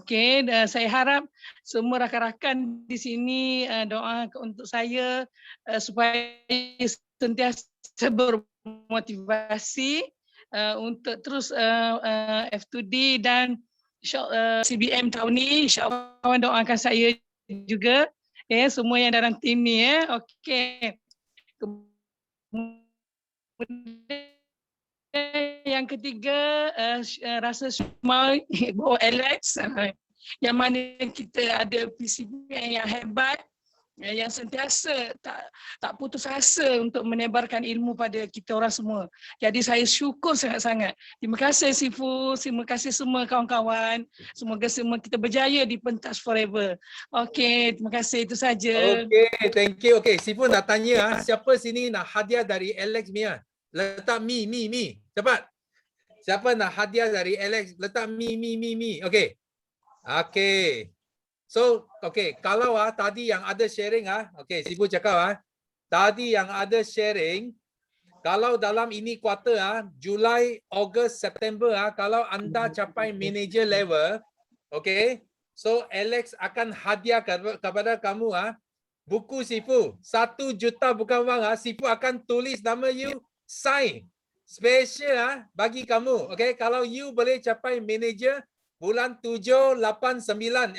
Okay, saya harap semua rakan-rakan di sini doa untuk saya supaya sentiasa bermotivasi untuk terus F2D dan CBM tahun ni, insya-Allah kawan doakan saya juga semua yang dalam tim ni okey. Yang ketiga rasa small bawa Alex yang mana kita ada PCBM yang hebat yang sentiasa tak putus asa untuk menebarkan ilmu pada kita orang semua. Jadi saya syukur sangat-sangat. Terima kasih Sifu, terima kasih semua kawan-kawan. Semoga semua kita berjaya di Pentas Forever. Okey, terima kasih, itu saja. Okey, thank you. Okey, Sifu nak tanya siapa sini nak hadiah dari Alex Mia? Letak mi. Cepat. Siapa nak hadiah dari Alex? Letak mi. Okey. Okey. So, okay, kalau tadi yang ada sharing okay, Sifu cakap tadi yang ada sharing, kalau dalam ini kuarter Julai, Ogos, September kalau anda capai manager level, okay, so Alex akan hadiah kepada kamu buku Sifu 1 juta bukan wang Sifu akan tulis nama you, sign special bagi kamu. Okay, kalau you boleh capai manager bulan 7, 8, 9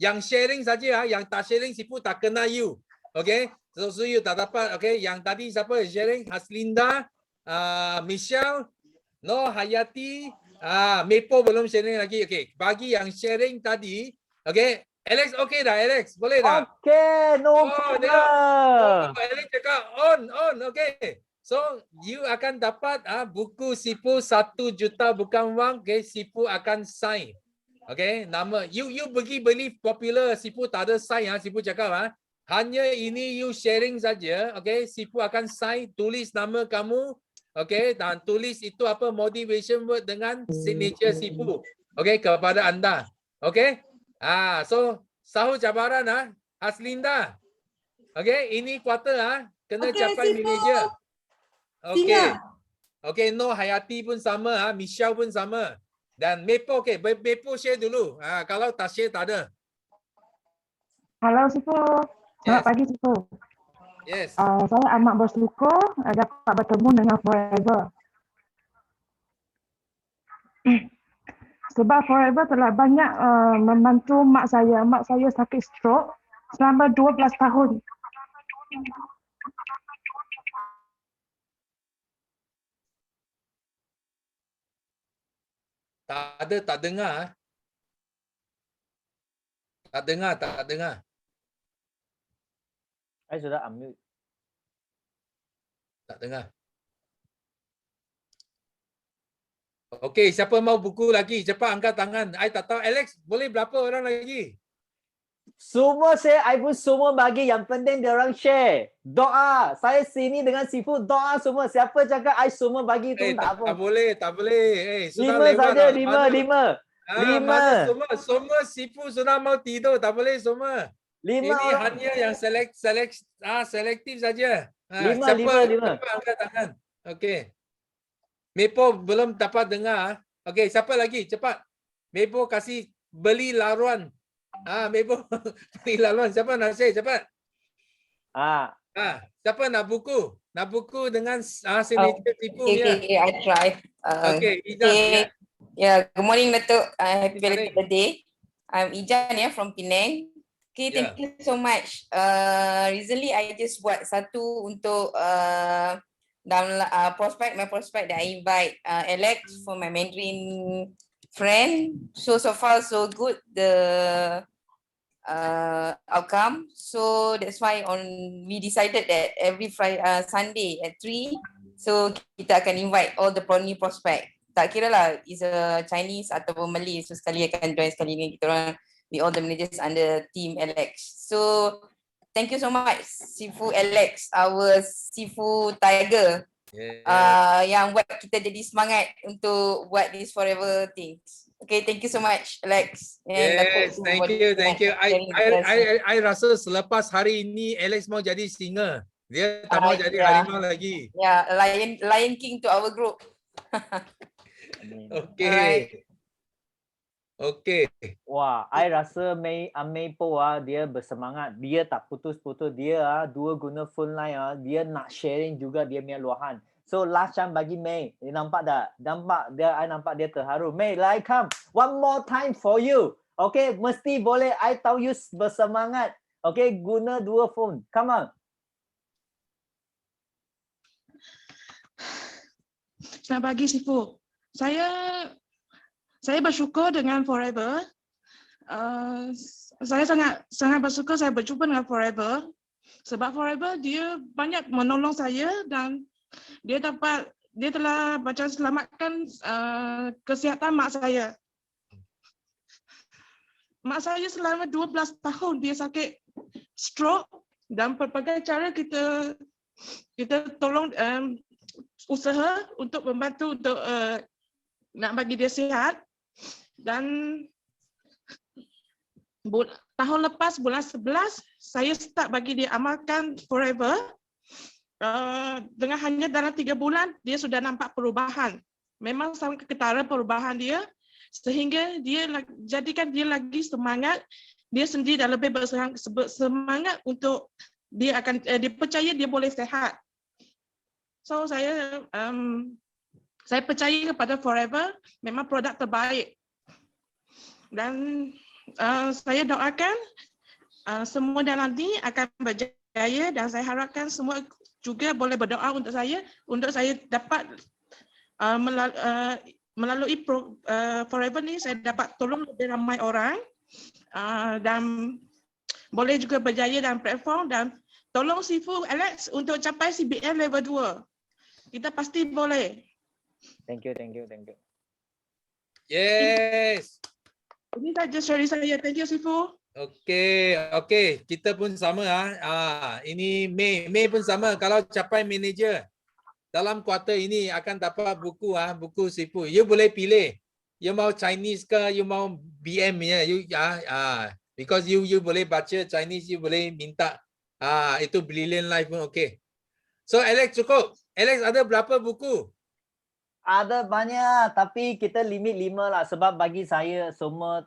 yang sharing saja yang tak sharing Sifu tak kena you. Okay, so you tak dapat. Okay, yang tadi siapa sharing? Haslinda, Michelle, Noh Hayati, Mepo belum sharing lagi. Okay, bagi yang sharing tadi, okay, Alex okay dah Alex? Boleh dah? Okay, no problem. Alex cakap on, okay. So you akan dapat buku Sifu 1 juta bukan wang. Okay, Sifu akan sign. Okay, nama you pergi beli popular Sifu tak ada sign Sifu cakap hanya ini you sharing saja. Okay, Sifu akan sign, tulis nama kamu. Okay, dan tulis itu apa motivation word dengan signature Sifu. Okay, kepada anda. Okay, so sahur cabaran Haslinda. Okay, ini kuarter kena capai Sifu. manager. Okay. Tina. Okay, No Hayati pun sama, Michelle pun sama. Dan Mepo, okay, Mepo share dulu. Kalau tak share, tak ada. Halo Sifu, selamat pagi Sifu. Yes. Saya amat bersyukur dapat bertemu dengan Forever. Sebab Forever telah banyak membantu mak saya. Mak saya sakit stroke selama 12 tahun. Tak dengar. Tak dengar. Saya sudah unmute. Tak dengar. Okey, siapa mau buku lagi? Cepat angkat tangan. I tak tahu. Alex, boleh berapa orang lagi? Semua I pun semua bagi, yang penting dia orang share. Doa. Saya sini dengan Sifu doa semua. Siapa cakap I semua bagi tu tak apa. Tak boleh. Sudah 5 lewat saja, dah. 5. Mana semua Sifu sudah mau tidur. Tak boleh semua. 5 Ini orang. hanya yang selektif saja. 5. Siapa angkat tangan? Okey. Mepo belum dapat dengar. Okey, siapa lagi? Cepat. Mepo kasih beli laruan. Mepo beli laruan. Siapa nak share? Cepat. Siapa nak buku? Nak buku dengan signature Sifu ya. Okay, I try. Okay, Ijan. Yeah, good morning Datuk. Happy Valentine's Day. I'm Ijan from Penang. Okay, thank you so much. Recently I just buat satu untuk dalam my prospect that I invite Alex for my Mandarin friend. So far so good the outcome. So that's why we decided that every Sunday at 3, so kita akan invite all the new prospect. Tak kira lah is a Chinese ataupun Malay, so sekali akan join sekali dengan kita orang, we all the managers under team Alex. So thank you so much Sifu Alex, our Sifu Tiger. Yang buat kita jadi semangat untuk buat this forever things. Okay, thank you so much Alex. Yes, thank you. I rasa selepas hari ini Alex mau jadi singer. Dia tak mau jadi harimau lagi. Ya, Lion King to our group. Okay. Wah, I rasa Mepo dia bersemangat. Dia tak putus-putus. Dia 2 guna phone line dia nak sharing juga dia punya luahan. So last chance bagi May. Nampak tak? Nampak dia, I nampak dia terharu. May, like come. One more time for you. Okay, mesti boleh. I tahu you bersemangat. Okay, guna 2 phone. Come on. Selamat pagi Sifu. Saya bersyukur dengan Forever. Saya sangat bersyukur saya berjumpa dengan Forever. Sebab Forever dia banyak menolong saya dan dia telah macam selamatkan kesihatan mak saya. Mak saya selama 12 tahun dia sakit stroke dan pelbagai cara kita tolong usaha untuk membantu untuk nak bagi dia sihat. Dan tahun lepas bulan 11 saya start bagi dia amalkan Forever. Dengan hanya dalam 3 bulan dia sudah nampak perubahan. Memang sangat ketara perubahan dia sehingga dia jadikan dia lagi semangat. Dia sendiri dah lebih bersemangat untuk dia percaya dia boleh sihat. So saya percaya kepada Forever memang produk terbaik. Dan saya doakan semua dalam ni akan berjaya dan saya harapkan semua juga boleh berdoa untuk saya dapat melalui Forever ni saya dapat tolong lebih ramai orang dan boleh juga berjaya dalam platform dan tolong Sifu Alex untuk capai CBM level 2. Kita pasti boleh. Thank you. Yes. Ini saja sharing saya. Thank you Sifu. Okey. Kita pun sama ini May pun sama. Kalau capai manager dalam kuartal ini akan dapat buku Sifu. You boleh pilih. You mau Chinese ke, you mau BM ya. Because you boleh baca Chinese, you boleh minta itu Brilliant Life pun okey. So Alex cukup. Alex ada berapa buku? Ada banyak tapi kita limit 5 lah sebab bagi saya semua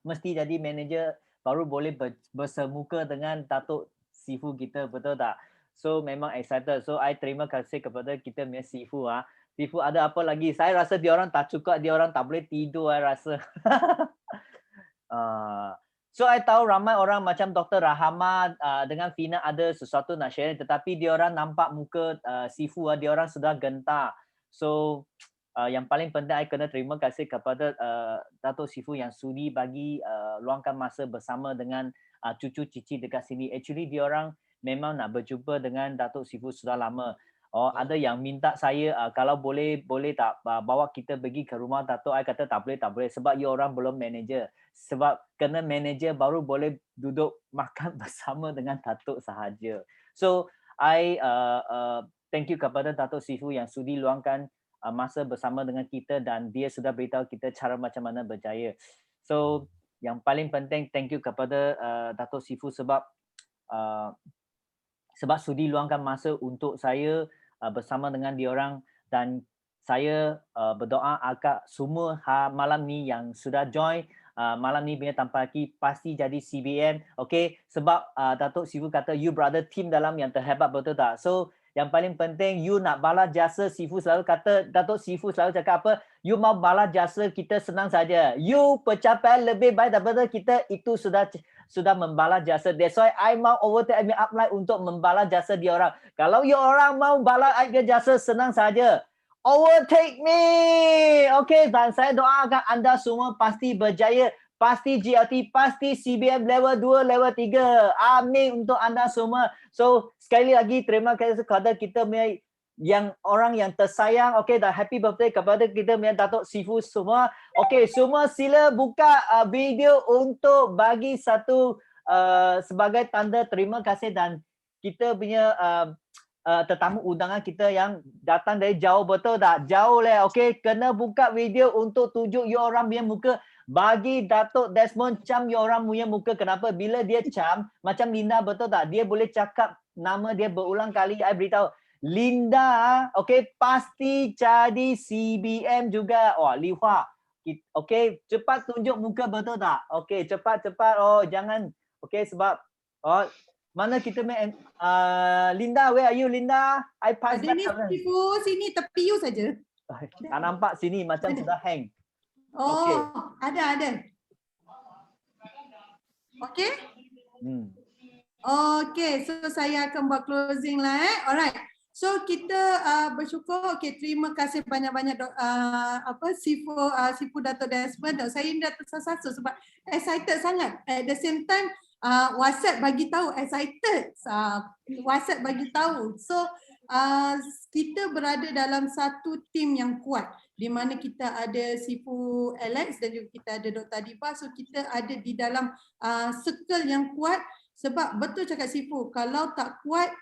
mesti jadi manager baru boleh bersemuka dengan Datuk Sifu kita, betul tak? So memang excited. So I terima kasih kepada kita punya Sifu Sifu ada apa lagi? Saya rasa dia orang tak cukup, dia orang tak boleh tidur I rasa. So I tahu ramai orang macam Dr. Rahama dengan Fina ada sesuatu nak share tetapi dia orang nampak muka Sifu dia orang sudah gentar. So yang paling penting I kena terima kasih kepada Datuk Sifu yang sudi bagi luangkan masa bersama dengan cucu cici dekat sini. Actually dia orang memang nak berjumpa dengan Datuk Sifu sudah lama. Ada yang minta saya kalau boleh tak bawa kita pergi ke rumah Datuk. I kata tak boleh sebab you orang belum manager. Sebab kena manager baru boleh duduk makan bersama dengan Datuk sahaja. So I thank you kepada Datuk Sifu yang sudi luangkan masa bersama dengan kita dan dia sudah beritahu kita cara macam mana berjaya. So yang paling penting thank you kepada Datuk Sifu sebab sudi luangkan masa untuk saya bersama dengan diorang dan saya berdoa agak semua malam ni yang sudah join malam ni punya tanpa lagi pasti jadi CBM. Okay, sebab Datuk Sifu kata you brother team dalam yang terhebat, betul tak? So yang paling penting you nak balas jasa Sifu selalu kata, Datuk Sifu selalu cakap apa? You mau balas jasa kita senang saja. You pencapaian lebih baik daripada kita itu sudah membalas jasa. That's why I mau overtake me upline untuk membalas jasa dia orang. Kalau you orang mau balas dia jasa senang saja. Overtake me. Okay, dan saya doakan anda semua pasti berjaya. Pasti GLT, pasti CBM level 2, level 3. Amin untuk anda semua. So, sekali lagi terima kasih kepada kita punya yang orang yang tersayang. Okay, dan happy birthday kepada kita punya Datuk Sifu semua. Okay, semua sila buka video untuk bagi satu sebagai tanda terima kasih dan kita punya tetamu undangan kita yang datang dari jauh, betul tak? Jauh lah. Okay, kena buka video untuk tunjuk you orang punya muka. Bagi Datuk Desmond Cham you orang punya muka. Kenapa? Bila dia Cham, macam Linda, betul tak? Dia boleh cakap nama dia berulang kali. I beritahu Linda, okay, pasti jadi CBM juga. Li Hua, okay, cepat tunjuk muka, betul tak? Okay, cepat. Oh, jangan, okay, sebab Mana kita main Linda, where are you Linda? I pass Ada back. ni Sifu, sini tepi you saja. Tak nampak sini macam sudah hang. Oh, Okey. ada. Okey? Okay, so saya akan buat closing lah Alright. So kita bersyukur. Okay, terima kasih banyak-banyak Sifu Dato' Desmond. Saya ni dah tersasar sebab excited sangat. At the same time WhatsApp bagi tahu excited. WhatsApp bagi tahu. So kita berada dalam satu tim yang kuat di mana kita ada Sifu Alex dan juga kita ada Dr. Adiba. So kita ada di dalam circle yang kuat sebab betul cakap Sifu, kalau tak kuat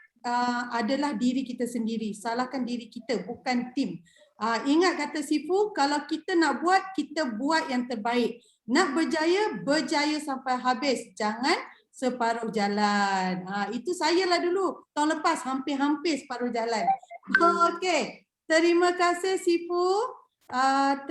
adalah diri kita sendiri. Salahkan diri kita, bukan tim. Ingat kata Sifu, kalau kita nak buat, kita buat yang terbaik. Nak berjaya, berjaya sampai habis. Jangan separuh jalan. Itu saya lah dulu. Tahun lepas hampir-hampir separuh jalan. Okey. Terima kasih Sifu.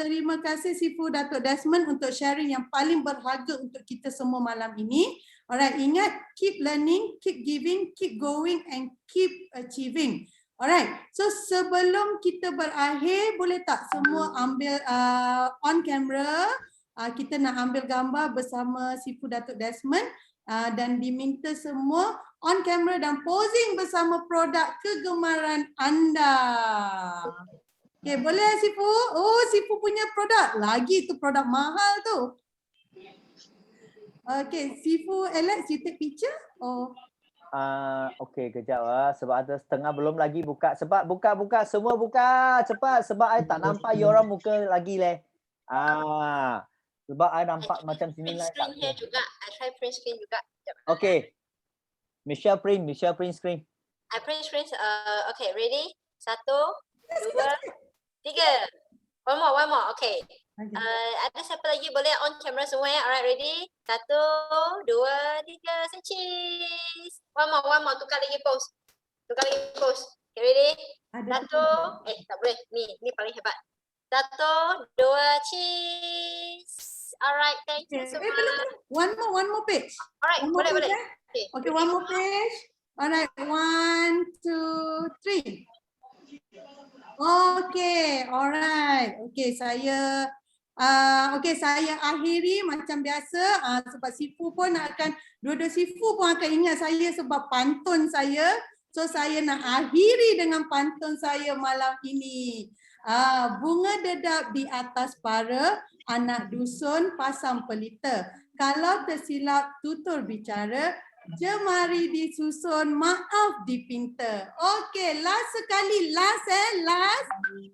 Terima kasih Sifu Dato' Desmond untuk sharing yang paling berharga untuk kita semua malam ini. Alright, ingat, keep learning, keep giving, keep going and keep achieving. Alright, so sebelum kita berakhir, boleh tak semua ambil on camera, kita nak ambil gambar bersama Sifu Dato' Desmond dan diminta semua on camera dan posing bersama produk kegemaran anda. Okay, boleh Sifu? Oh, Sifu punya produk. Lagi tu produk mahal tu. Okay, Sifu Alex, you take picture? Oh. Okay, kejap sebab ada setengah belum lagi buka. Sebab buka, semua buka cepat sebab I tak nampak you orang muka lagi leh. Sebab I nampak macam sini lah. Screen here juga. I try print screen juga. Okay. Michelle print screen. I print screen. Okay, ready? 1, 2, 3. One more. Okay. Ada siapa lagi boleh on camera semua ya? Alright, ready? 1, 2, 3, say cheese. One more. Tukar lagi pose. Okay, ready? 1, tak boleh. Ni paling hebat. 1, 2, cheese. Alright, thank you so much. One more page. Alright, boleh. Okay, one more page. Alright, 1, 2, 3. Okay, alright. Okay, saya akhiri macam biasa sebab Sifu pun dua-dua Sifu pun akan ingat saya sebab pantun saya. So saya nak akhiri dengan pantun saya malam ini. Bunga dedap di atas para, anak dusun pasang pelita. Kalau tersilap tutur bicara, jemari disusun, maaf dipinta. Okey, last sekali, last.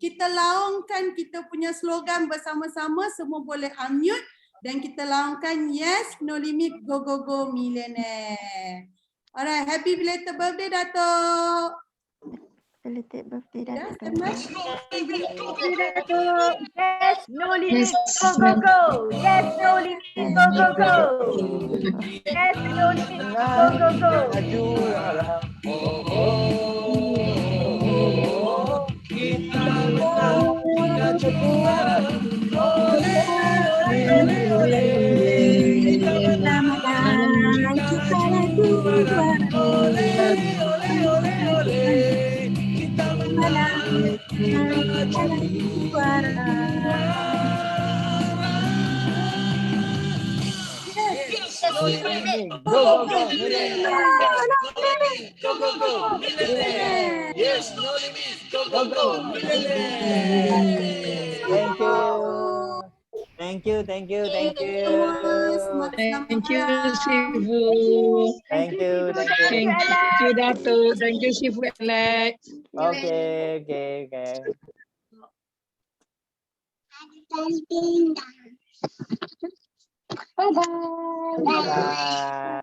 Kita laungkan kita punya slogan bersama-sama. Semua boleh unmute dan kita laungkan yes, no limit, go go go millionaire. Alright, happy belated birthday Dato'. Belated birthday Dato'. Yes, Yes, no limit, go go go. Yes, no limit, go go go. Yes, no limit, go go go. Go. Yes, no limit. Go. Thank you. Thank you, Sifu. Thank you. Thank you, Dato'. Thank you, Sifu Alex. Okay. Bye. Bye.